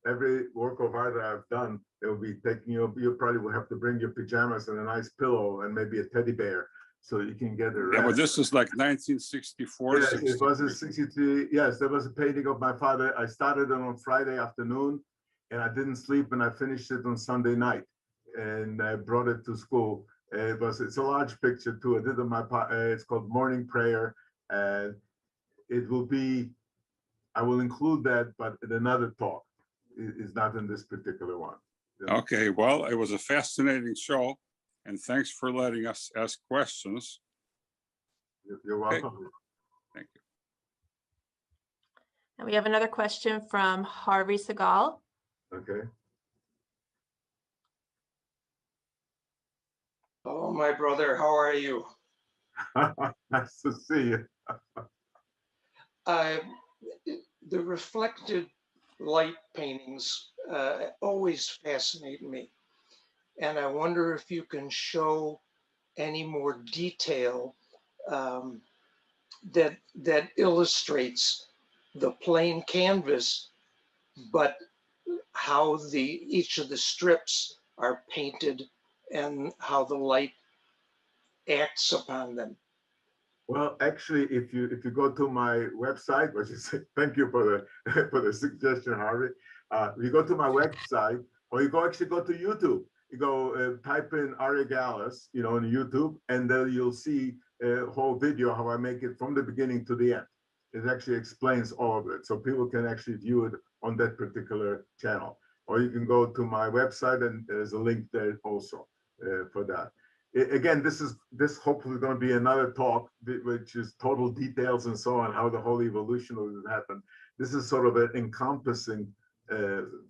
every work of art that I've done, it would be taking you probably would have to bring your pajamas and a nice pillow and maybe a teddy bear so you can get a Yeah, but this is like 1964. Yes, it was a 63. Yes, there was a painting of my father. I started it on Friday afternoon and I didn't sleep and I finished it on Sunday night and I brought it to school. It's a large picture too. I did on my, it's called Morning Prayer, and it will be, I will include that, but in another talk. It's not in this particular one. Okay, well, it was a fascinating show, and thanks for letting us ask questions. You're welcome. Okay. Thank you. And we have another question from Harvey Segal. Okay. Oh, my brother, how are you? Nice to see you. The reflected light paintings always fascinate me. And I wonder if you can show any more detail that illustrates the plain canvas, but how each of the strips are painted and how the light acts upon them. Well, actually, if you go to my website, which is thank you for the for the suggestion, Harvey. You go to my website, or you go actually go to YouTube. You go type in Arie Gallus, you know, on YouTube, and then you'll see a whole video how I make it from the beginning to the end. It actually explains all of it, so people can actually view it on that particular channel. Or you can go to my website, and there's a link there also for that. Again, this hopefully going to be another talk, which is total details and so on, how the whole evolution of it happened. This is sort of an encompassing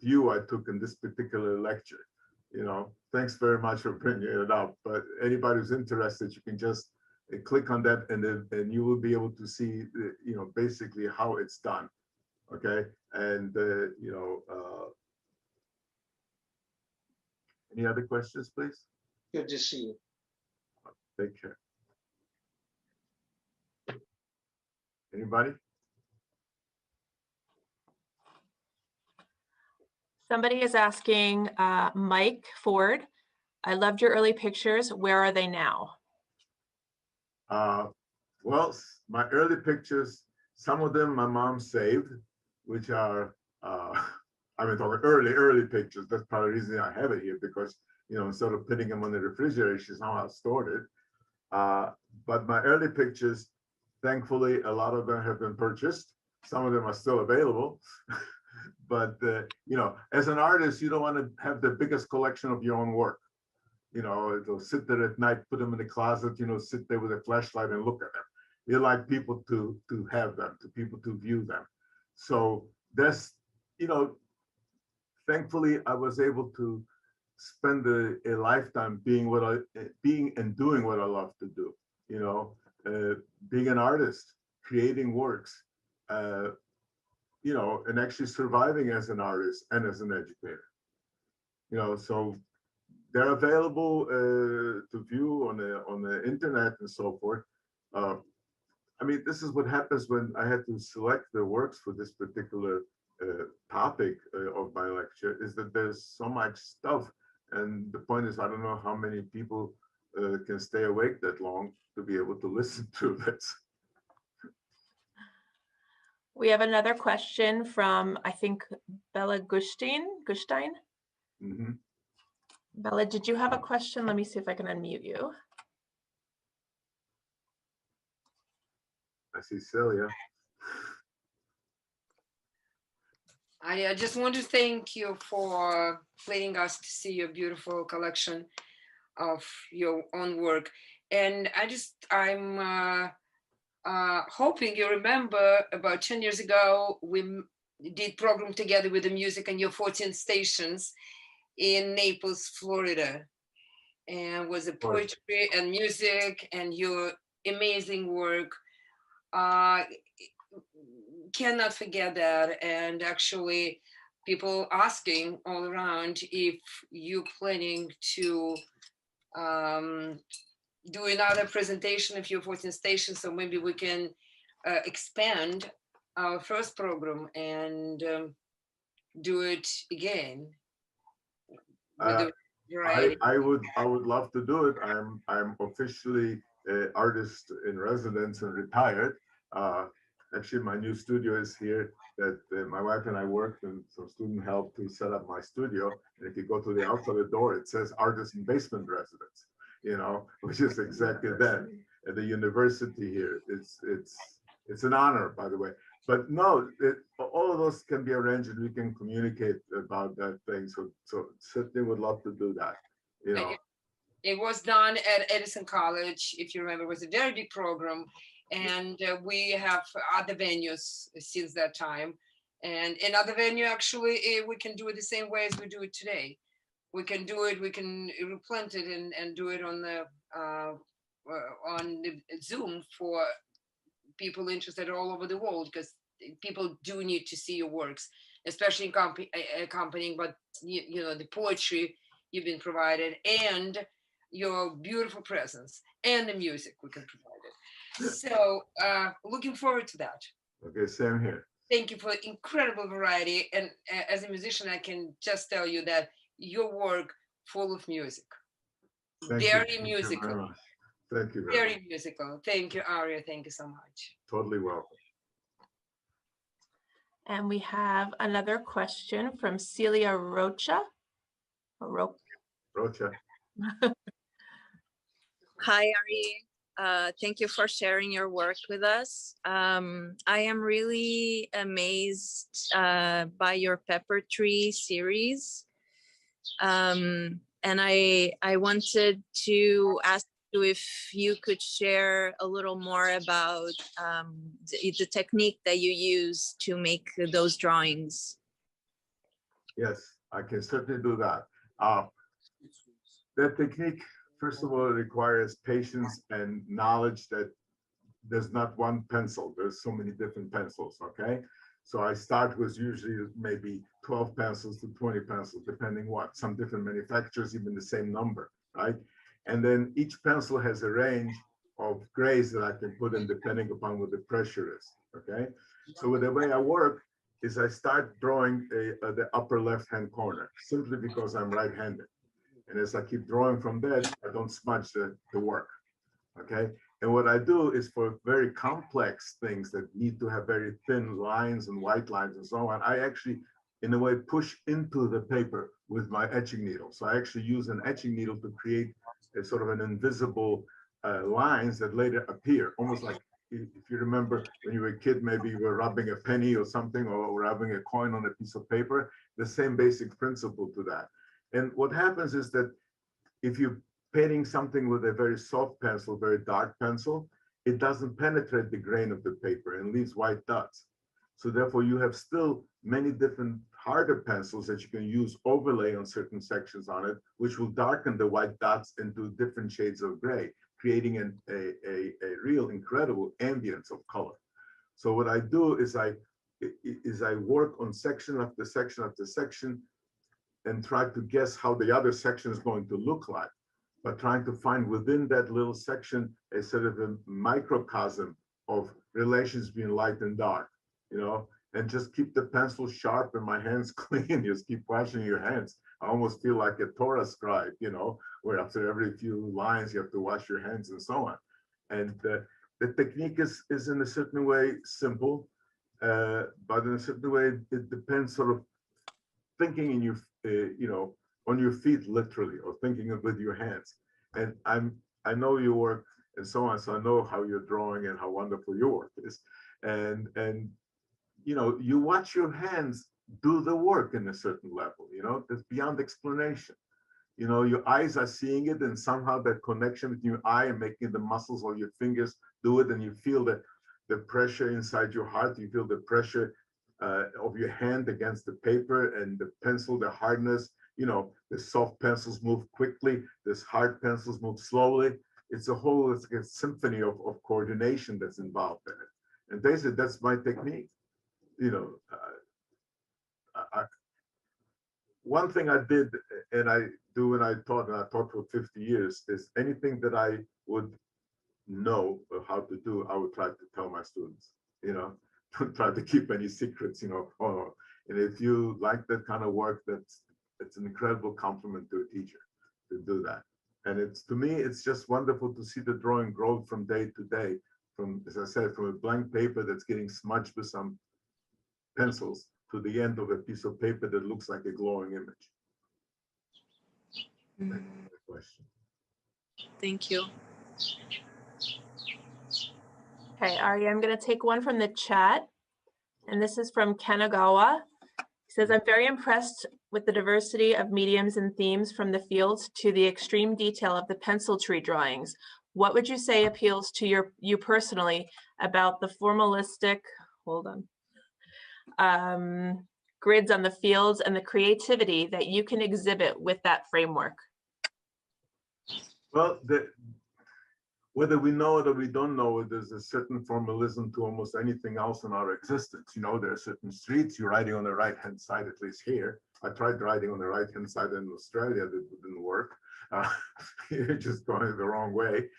view I took in this particular lecture. You know, thanks very much for bringing it up. But anybody who's interested, you can just click on that, and you will be able to see, you know, basically how it's done. Okay, and you know, any other questions, please? Good to see you. Take care. Anybody? Somebody is asking, Mike Ford, I loved your early pictures. Where are they now? Well, my early pictures, some of them my mom saved, which are, I mean, talking early pictures. That's part of the reason I have it here, because, you know, instead of putting them on the refrigerator, she somehow stored it. But my early pictures, thankfully, a lot of them have been purchased. Some of them are still available. But, you know, as an artist, you don't want to have the biggest collection of your own work. You know, it'll sit there at night, put them in the closet, you know, sit there with a flashlight and look at them. You like people to have them, to people to view them. So that's, you know, thankfully I was able to spend a lifetime being and doing what I love to do. You know, being an artist, creating works, you know, and actually surviving as an artist and as an educator. You know, so they're available to view on the internet and so forth. I mean, this is what happens when I had to select the works for this particular topic of my lecture, is that there's so much stuff. And the point is, I don't know how many people can stay awake that long to be able to listen to this. We have another question from, I think, Bella Gustein. Mm-hmm. Bella, did you have a question? Let me see if I can unmute you. I see Celia. I just want to thank you for letting us to see your beautiful collection of your own work. And I'm hoping you remember about 10 years ago, we did program together with the music and your 14 stations in Naples, Florida. And was a poetry and music and your amazing work. Cannot forget that. And actually people asking all around if you're planning to do another presentation of your 14 stations, so maybe we can expand our first program and do it again with variety. I would love to do it. I'm officially an artist in residence and retired. Actually, my new studio is here that my wife and I worked, and some student helped to set up my studio. And if you go to the outside of the door, it says artist in basement residence, you know, which is exactly that at the university here. It's an honor, by the way. But no, all of those can be arranged, and we can communicate about that thing. So certainly would love to do that, you know. It was done at Edison College, if you remember. It was a very big program. And we have other venues since that time. And another venue, actually, we can do it the same way as we do it today. We can do it, we can replant it and do it on the Zoom for people interested all over the world, because people do need to see your works, especially accompanying, but you know, the poetry you've been provided and your beautiful presence and the music we can provide it. So looking forward to that. Okay, same here. Thank you for incredible variety. And as a musician, I can just tell you that your work full of music, very musical. Thank you very much. Very musical. Thank you, Arie. Thank you so much. Totally welcome. And we have another question from Celia Rocha. Rocha. Hi, Arie. Thank you for sharing your work with us. I am really amazed by your pepper tree series. And I wanted to ask you if you could share a little more about the technique that you use to make those drawings. Yes, I can certainly do that. That technique, first of all, requires patience and knowledge that there's not one pencil. There's so many different pencils, okay? So I start with usually maybe 12 pencils to 20 pencils, depending what. Some different manufacturers, even the same number, right? And then each pencil has a range of grays that I can put in depending upon what the pressure is, okay? So the way I work is I start drawing the upper left-hand corner, simply because I'm right-handed. And as I keep drawing from that, I don't smudge the work, okay? And what I do is for very complex things that need to have very thin lines and white lines and so on, I actually, in a way, push into the paper with my etching needle. So I actually use an etching needle to create a sort of an invisible lines that later appear, almost like if you remember when you were a kid, maybe you were rubbing a penny or something, or rubbing a coin on a piece of paper, the same basic principle to that. And what happens is that if you're painting something with a very soft pencil, very dark pencil, it doesn't penetrate the grain of the paper and leaves white dots. So therefore you have still many different harder pencils that you can use overlay on certain sections on it, which will darken the white dots into different shades of gray, creating a real incredible ambience of color. So what I do is I work on section after section after section and try to guess how the other section is going to look like, but trying to find within that little section a sort of a microcosm of relations between light and dark, you know, and just keep the pencil sharp and my hands clean. Just keep washing your hands. I almost feel like a Torah scribe, you know, where after every few lines you have to wash your hands and so on. And the technique is in a certain way simple, but in a certain way it depends sort of thinking in your, you know, on your feet literally, or thinking of with your hands. And I know your work and so on, so I know how you're drawing and how wonderful your work is. And you know, you watch your hands do the work in a certain level, you know, it's beyond explanation. You know, your eyes are seeing it, and somehow that connection with your eye and making the muscles of your fingers do it, and you feel the pressure inside your heart, you feel the pressure of your hand against the paper and the pencil, the hardness. You know, the soft pencils move quickly, this hard pencils move slowly. It's like a symphony of coordination that's involved in it. And basically, that's my technique. You know, one thing I did, and I do when I taught, and I taught for 50 years, is anything that I would know how to do, I would try to tell my students, you know, don't try to keep any secrets, you know. Oh, and if you like that kind of work, it's an incredible compliment to a teacher to do that. And it's, to me, it's just wonderful to see the drawing grow from day to day, from, as I said, from a blank paper that's getting smudged with some pencils to the end of a piece of paper that looks like a glowing image. Thank you for the question. Thank you. Okay, Arie, I'm going to take one from the chat, and this is from Kanagawa. He says, I'm very impressed with the diversity of mediums and themes, from the fields to the extreme detail of the pencil tree drawings. What would you say appeals to you personally about the formalistic, grids on the fields and the creativity that you can exhibit with that framework? Well, whether we know it or we don't know it, there's a certain formalism to almost anything else in our existence. You know, there are certain streets, you're riding on the right-hand side, at least here. I tried riding on the right-hand side in Australia, that didn't work. You're just going the wrong way.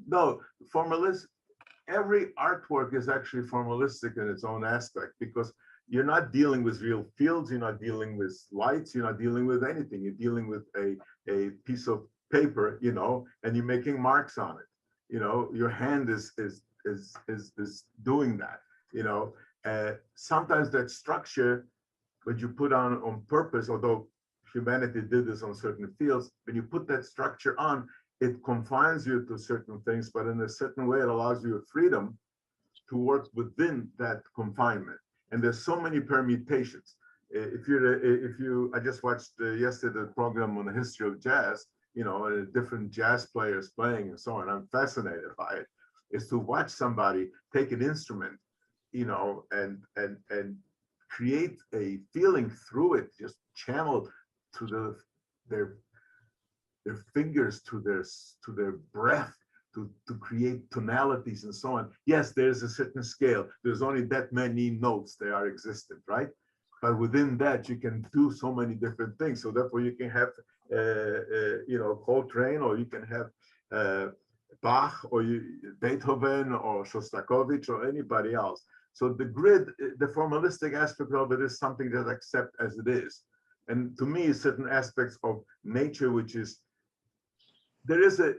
No, every artwork is actually formalistic in its own aspect, because you're not dealing with real fields, you're not dealing with lights, you're not dealing with anything. You're dealing with a piece of paper, you know, and you're making marks on it. You know, your hand is doing that. You know, sometimes that structure, when you put on purpose, although humanity did this on certain fields, when you put that structure on, it confines you to certain things, but in a certain way, it allows you freedom to work within that confinement. And there's so many permutations. I just watched yesterday the program on the history of jazz, you know, different jazz players playing and so on. I'm fascinated by it. Is to watch somebody take an instrument, you know, and create a feeling through it, just channeled to their fingers, to their breath, to create tonalities and so on. Yes, there's a certain scale. There's only that many notes that are existent, right? But within that, you can do so many different things. So therefore, you can have, you know, Coltrane, or you can have Bach, or Beethoven, or Shostakovich, or anybody else. So the grid, the formalistic aspect of it is something that I accept as it is. And to me, certain aspects of nature, which is, there is a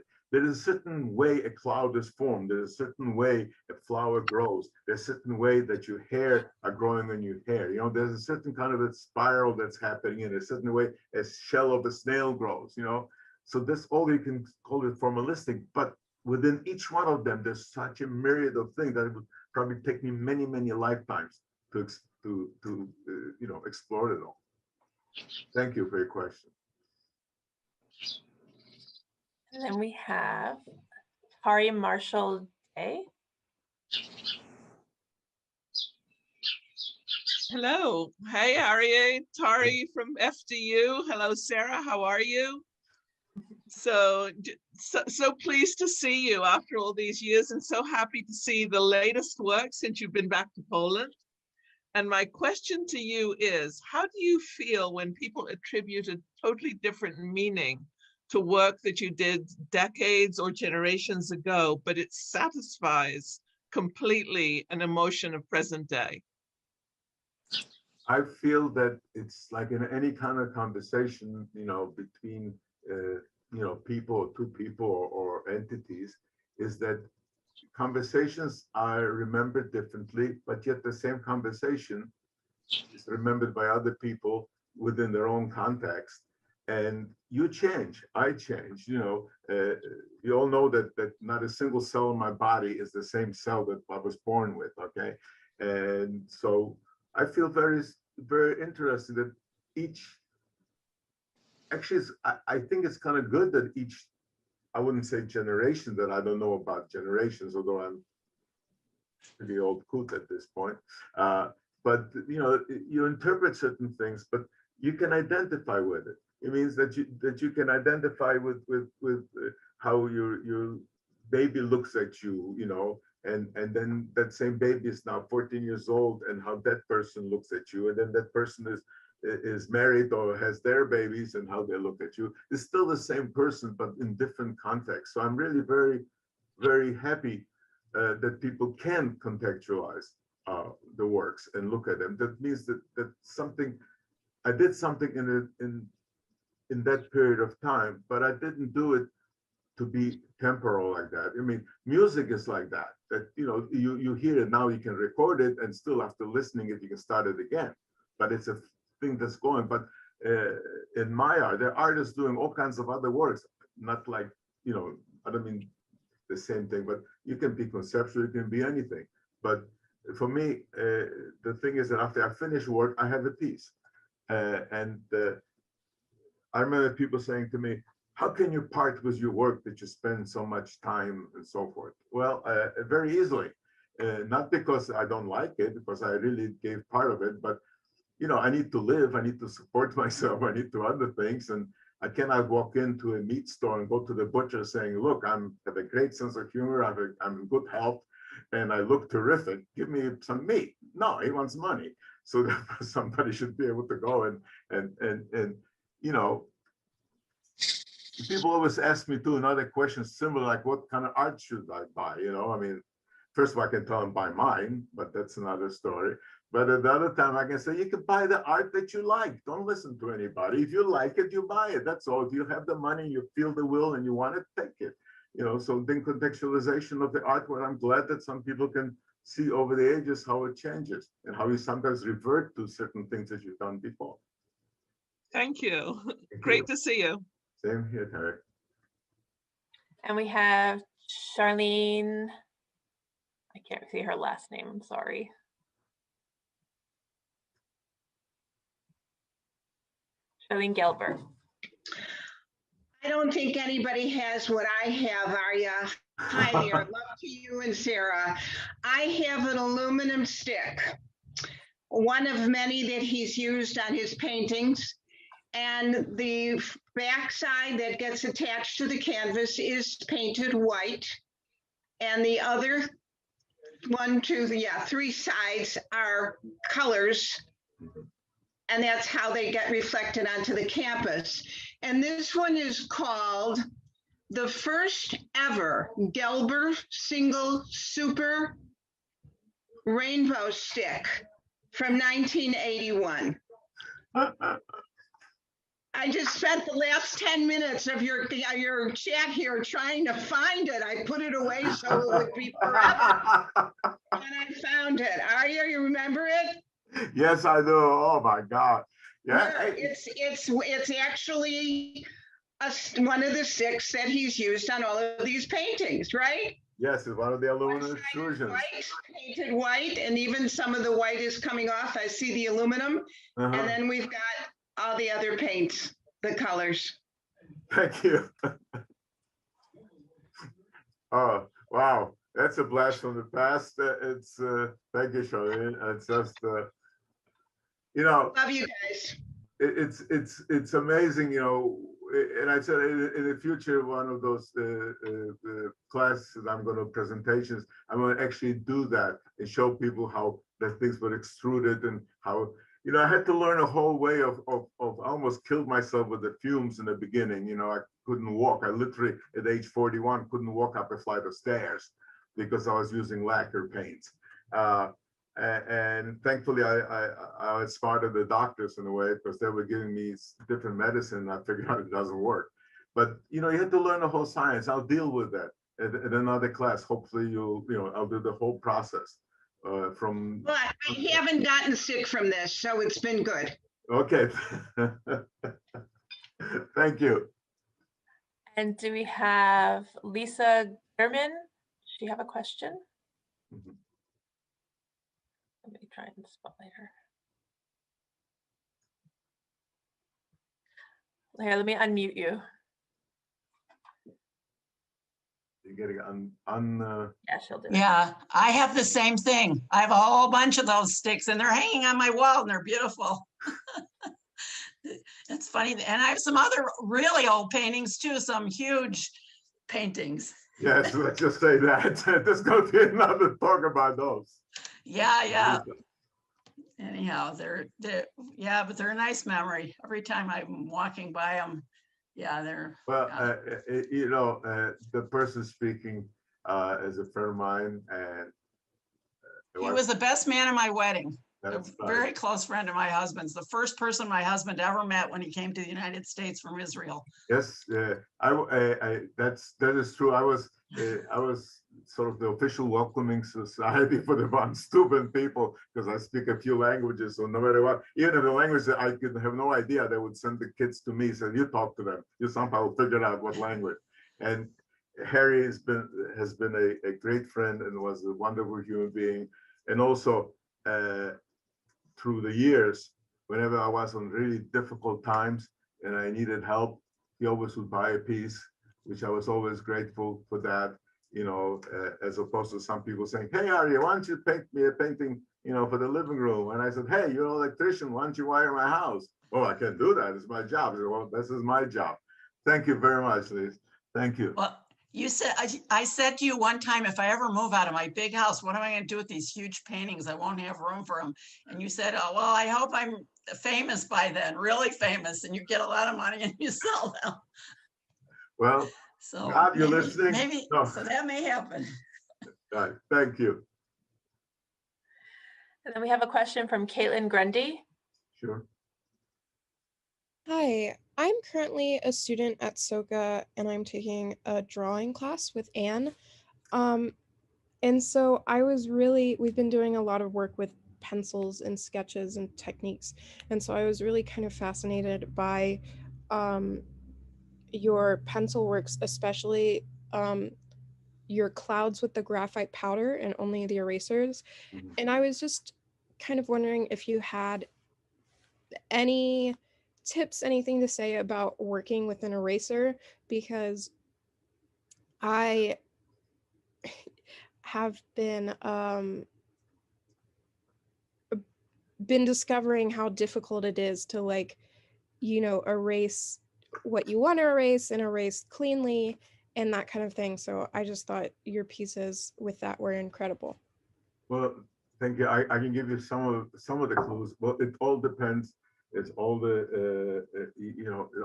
certain way a cloud is formed. There's a certain way a flower grows. There's a certain way that your hair are growing on your hair. You know, there's a certain kind of a spiral that's happening in a certain way a shell of a snail grows, you know. So this, all you can call it formalistic, but within each one of them, there's such a myriad of things that it would probably take me many, many lifetimes to you know, explore it all. Thank you for your question. And then we have Arie Marshall Day. Hello. Hey, Arie. Tari from FDU. Hello, Sarah. How are you? So pleased to see you after all these years, and so happy to see the latest work since you've been back to Poland. And my question to you is, how do you feel when people attribute a totally different meaning to work that you did decades or generations ago, but it satisfies completely an emotion of present day? I feel that it's like in any kind of conversation, you know, between, you know, people, two people or entities, is that conversations are remembered differently, but yet the same conversation is remembered by other people within their own context. And you change, I change, you know, you all know that not a single cell in my body is the same cell that I was born with, okay? And so I feel very, very interested that each, actually, I think it's kind of good that each, I wouldn't say generation, that I don't know about generations, although I'm pretty old coot at this point. But, you know, you interpret certain things, but you can identify with it. It means that you can identify with how your baby looks at you, you know, and then that same baby is now 14 years old, and how that person looks at you, and then that person is married or has their babies, and how they look at you. It's still the same person, but in different contexts. So I'm really very, very happy that people can contextualize the works and look at them. That means that something, I did something in that period of time, but I didn't do it to be temporal like that. I mean, music is like that, you know, you hear it now, you can record it, and still after listening it, you can start it again. But it's a thing that's going. But in my art, there are artists doing all kinds of other works, not like, you know, I don't mean the same thing, but you can be conceptual, you can be anything. But for me, the thing is that after I finish work, I have a piece. I remember people saying to me, how can you part with your work that you spend so much time and so forth? Well, very easily. Not because I don't like it, because I really gave part of it, but you know, I need to live, I need to support myself, I need to other things, and I cannot walk into a meat store and go to the butcher saying, look, I have a great sense of humor, I'm in good health, and I look terrific, give me some meat. No, he wants money. So somebody should be able to go and you know, people always ask me too another question similar, like what kind of art should I buy? You know, I mean, first of all, I can tell them buy mine, but that's another story. But at the other time, I can say, you can buy the art that you like. Don't listen to anybody. If you like it, you buy it. That's all. If you have the money, you feel the will, and you want it, take it. You know, so then contextualization of the art, where I'm glad that some people can see over the ages how it changes and how you sometimes revert to certain things that you've done before. Thank you. Thank Great you. to see you. Same here, Tarek. And we have Charlene. I can't see her last name. I'm sorry. Charlene Gelber. I don't think anybody has what I have, Aria. Hi there, love to you and Sarah. I have an aluminum stick, one of many that he's used on his paintings. And the backside that gets attached to the canvas is painted white. And the other three sides are colors. And that's how they get reflected onto the canvas. And this one is called the first ever Gelber single super rainbow stick from 1981. I just spent the last 10 minutes of your chat here trying to find it. I put it away so it would be forever. And I found it. Aria, you remember it? Yes, I do. Oh my God. Yeah. It's actually one of the six that he's used on all of these paintings, right? Yes, it's one of the aluminum extrusions. White, painted white, and even some of the white is coming off. I see the aluminum, and then we've got all the other paints, the colors. Thank you. Oh, wow. That's a blast from the past. It's thank you, Charlene. It's just you know, love you guys. It's amazing, you know. And I said in the future, one of those classes I'm going to presentations, I'm going to actually do that and show people how the things were extruded and how, you know, I had to learn a whole way of I almost killed myself with the fumes in the beginning. You know, I couldn't walk. I literally at age 41 couldn't walk up a flight of stairs because I was using lacquer paints. And thankfully, I outsmarted the doctors in a way because they were giving me different medicine. I figured out it doesn't work. But, you know, you had to learn the whole science. I'll deal with that at another class. Hopefully, I'll do the whole process from. Well, I haven't gotten sick from this, so it's been good. Okay. Thank you. And do we have Lisa German? Does she have a question? Let me try and spotlight her. Here, let me unmute you. You're getting Yeah, she'll do it. Yeah, I have the same thing. I have a whole bunch of those sticks and they're hanging on my wall and they're beautiful. It's funny. And I have some other really old paintings too, some huge paintings. Yes, let's just say that. There's going to be another talk about those. Yeah. Anyhow, they're but they're a nice memory. Every time I'm walking by them, yeah, they're. Well, the person speaking is a friend of mine, and he was the best man at my wedding. That's a very close friend of my husband's. The first person my husband ever met when he came to the United States from Israel. Yes, that is true. I was sort of the official welcoming society for the von Steuben people because I speak a few languages. So no matter what, even if the language that I could have no idea, they would send the kids to me. So you talk to them. You somehow figure out what language. And Harry has been a great friend and was a wonderful human being. And also through the years, whenever I was on really difficult times and I needed help, he always would buy a piece, which I was always grateful for that. You know, as opposed to some people saying, "Hey, Arie, why don't you paint me a painting, for the living room?" And I said, "Hey, you're an electrician. Why don't you wire my house?" "Oh, I can't do that. It's my job." I said, "Well, this is my job." Thank you very much, Liz. Thank you. Well, you said, I said to you one time, if I ever move out of my big house, what am I going to do with these huge paintings? I won't have room for them. And you said, "Oh, well, I hope I'm famous by then, really famous, and you get a lot of money and you sell them." Well, so God, you're listening. So that may happen. Right. Thank you. And then we have a question from Caitlin Grundy. Sure. Hi, I'm currently a student at SOCA and I'm taking a drawing class with Anne. And so we've been doing a lot of work with pencils and sketches and techniques. And so I was really kind of fascinated by your pencil works, especially your clouds with the graphite powder and only the erasers. Mhm. And I was just kind of wondering if you had any tips, anything to say about working with an eraser, because I have been discovering how difficult it is to erase what you want to erase and erase cleanly and that kind of thing. So I just thought your pieces with that were incredible. Well, thank you. I can give you some of the clues. Well, it all depends. It's all it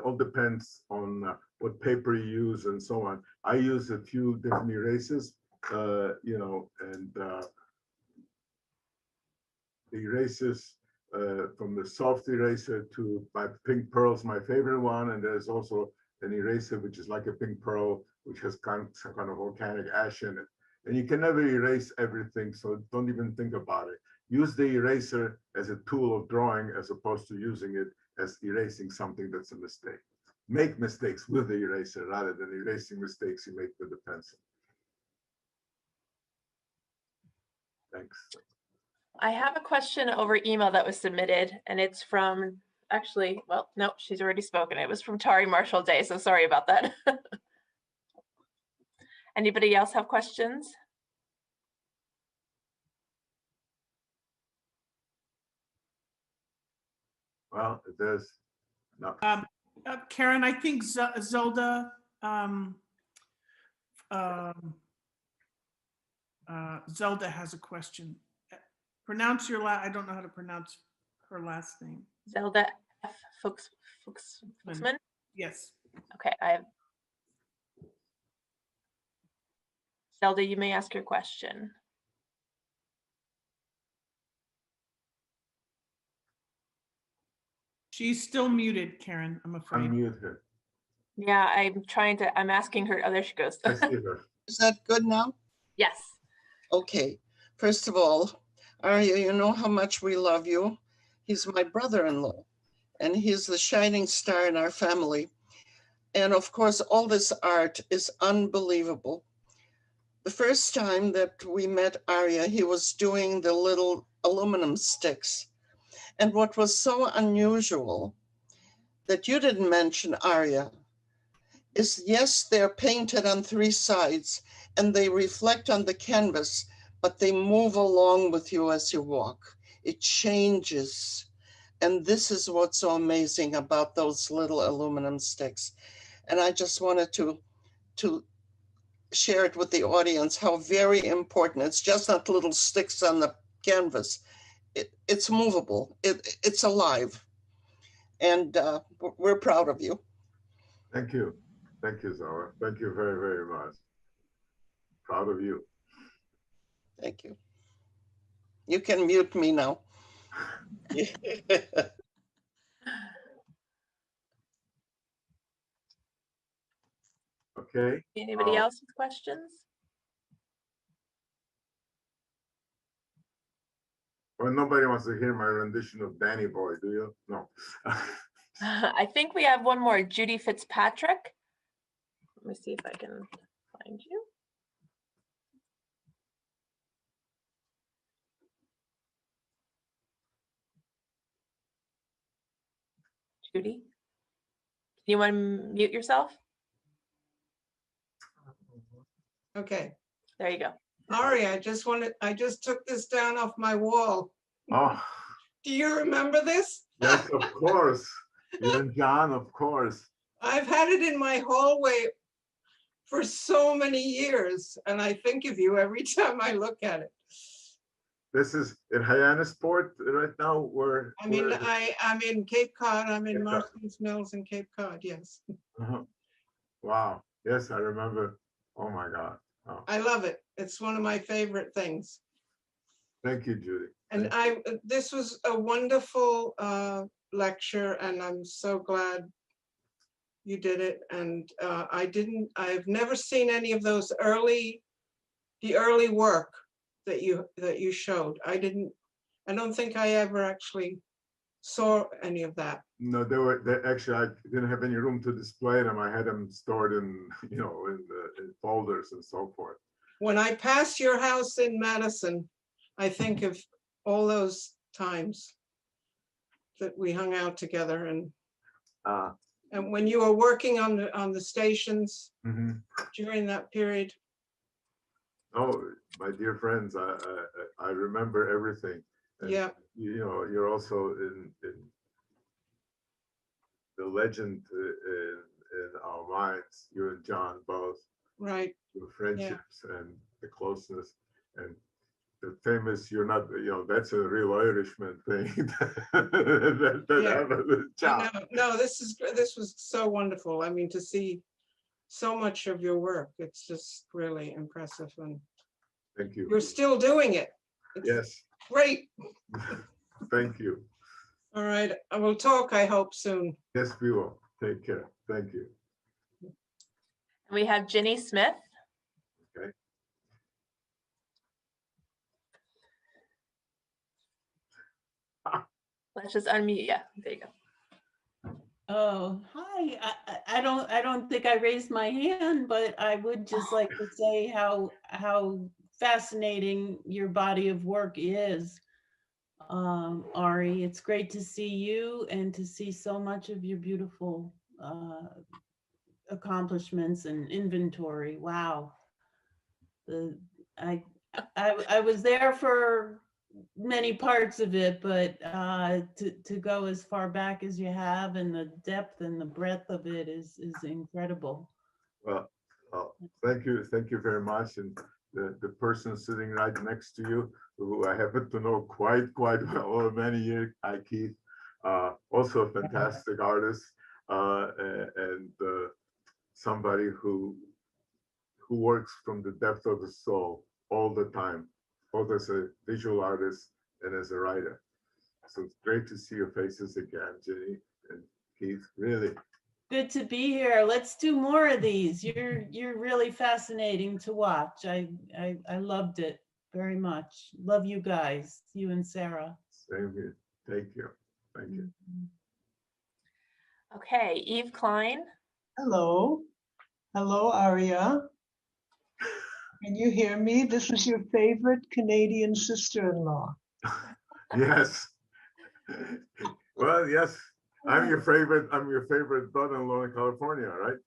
all depends on what paper you use and so on. I use a few different erasers, and the erasers from the soft eraser to my pink pearl is my favorite one, and there's also an eraser which is like a pink pearl, which has some kind of volcanic ash in it. And you can never erase everything, so don't even think about it. Use the eraser as a tool of drawing as opposed to using it as erasing something that's a mistake. Make mistakes with the eraser rather than erasing mistakes you make with the pencil. Thanks. I have a question over email that was submitted, and it's from, actually, well, no, she's already spoken. It was from Tari Marshall Day, so sorry about that. Anybody else have questions? Well, there's no. Karen, I think Zelda Zelda has a question. Pronounce your I don't know how to pronounce her last name. Zelda F. Fuchsman? Yes. Okay, I have. Zelda, you may ask your question. She's still muted, Karen, I'm afraid. Unmute her. Yeah, I'm asking her. Oh, there she goes. I see her. Is that good now? Yes. Okay. First of all, Arie, you know how much we love you. He's my brother-in-law, and he's the shining star in our family. And of course, all this art is unbelievable. The first time that we met Arie, he was doing the little aluminum sticks. And what was so unusual that you didn't mention, Arie, is yes, they're painted on three sides and they reflect on the canvas, but they move along with you as you walk. It changes. And this is what's so amazing about those little aluminum sticks. And I just wanted to share it with the audience, how very important. It's just not little sticks on the canvas. It's movable. It's alive. And we're proud of you. Thank you. Thank you, Zara. Thank you very, very much. Proud of you. Thank you. You can mute me now. Okay. Anybody else with questions? Well, nobody wants to hear my rendition of Danny Boy, do you? No. I think we have one more, Judy Fitzpatrick. Let me see if I can find you. Judy, do you want to mute yourself? Okay. There you go. Arie, I just took this down off my wall. Oh. Do you remember this? Yes, of course. You and John, of course. I've had it in my hallway for so many years, and I think of you every time I look at it. This is in Hyannisport right now, where I'm in Cape Cod. I'm in Marston's Mills in Cape Cod. Yes. Wow. Yes, I remember. Oh my God. Oh. I love it. It's one of my favorite things. Thank you, Judy. And this was a wonderful lecture, and I'm so glad you did it. And I've never seen any of those the early work that you showed. I don't think I ever actually saw any of that. No, actually, I didn't have any room to display them. I had them stored in, you know, in folders and so forth. When I pass your house in Madison, I think of all those times that we hung out together, and when you were working on the stations during that period. Oh, my dear friends, I remember everything. And, yeah. You know, you're also in the legend in our minds. You and John both. Right. Your friendships and the closeness and the famous. You're not. You know, that's a real Irishman thing. John. No, this was so wonderful. I mean, to see so much of your work, it's just really impressive. And thank you. You're still doing it. Yes. Great. Thank you. All right. I will talk, I hope, soon. Yes, we will. Take care. Thank you. We have Ginny Smith. Okay. Let's just unmute. Yeah, there you go. Oh, hi. I don't think I raised my hand, but I would just like to say how fascinating your body of work is, Arie. It's great to see you and to see so much of your beautiful accomplishments and inventory. Wow. I was there for many parts of it, but to go as far back as you have, and the depth and the breadth of it is incredible. Well, thank you very much. And the person sitting right next to you, who I happen to know quite well over many years, Keith, also a fantastic artist, and somebody who works from the depth of the soul all the time, both as a visual artist and as a writer. So it's great to see your faces again, Ginny and Keith. Really good to be here. Let's do more of these. You're really fascinating to watch. I loved it very much. Love you guys, you and Sarah. Same here. Take care. Thank you. Okay, Eve Klein. Hello. Hello, Aria. Can you hear me? This is your favorite Canadian sister-in-law. Yes. Well, yes. I'm your favorite brother-in-law in California, right?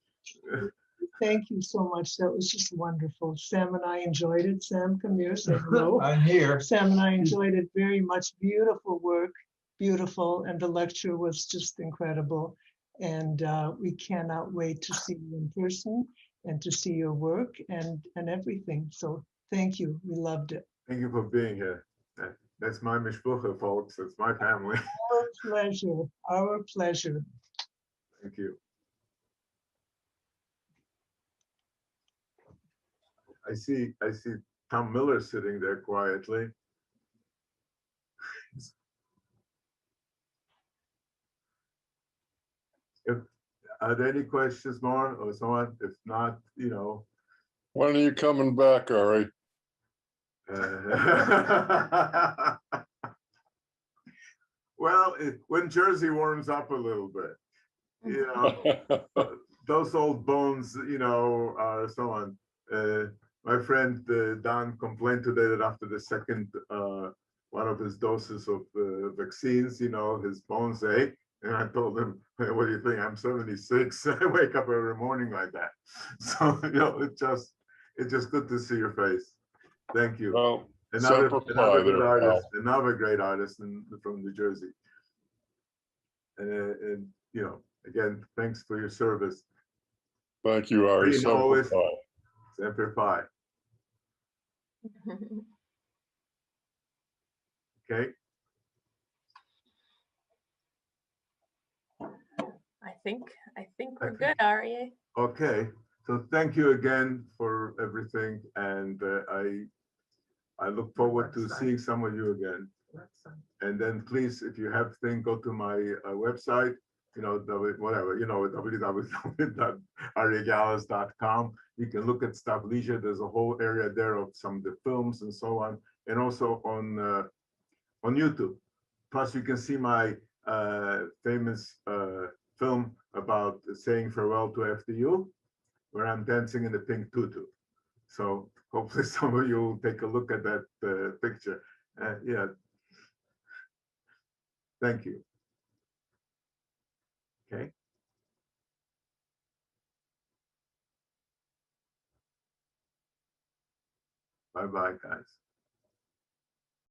Thank you so much. That was just wonderful. Sam and I enjoyed it. Sam, come here, say hello. I'm here. Sam and I enjoyed it very much. Beautiful work, beautiful. And the lecture was just incredible. And we cannot wait to see you in person and to see your work and everything. So thank you. We loved it. Thank you for being here. That's my mishpucha, folks. It's my family. Our pleasure. Our pleasure. Thank you. I see Tom Miller sitting there quietly. Are there any questions more or someone? If not, you know. When are you coming back, Arie? Well, when Jersey warms up a little bit, you know, those old bones, you know, so on. My friend Don complained today that after the second one of his doses of vaccines, you know, his bones ache. And I told him, hey, what do you think? I'm 76. I wake up every morning like that. So, you know, it's just good to see your face. Thank you. Well, another good artist, another great artist from New Jersey. And, you know, again, thanks for your service. Thank you, Arie. Semper Fi. Okay. I think we're good, Arie. Okay, so thank you again for everything, and I look forward to seeing some of you again. And then please, if you have thing, go to my website, whatever, www.ariegallis.com. You can look at stuff leisure. There's a whole area there of some of the films and so on, and also on YouTube. Plus, you can see my famous film about saying farewell to FDU, where I'm dancing in the pink tutu. So hopefully some of you will take a look at that picture. Yeah. Thank you. Okay. Bye-bye, guys.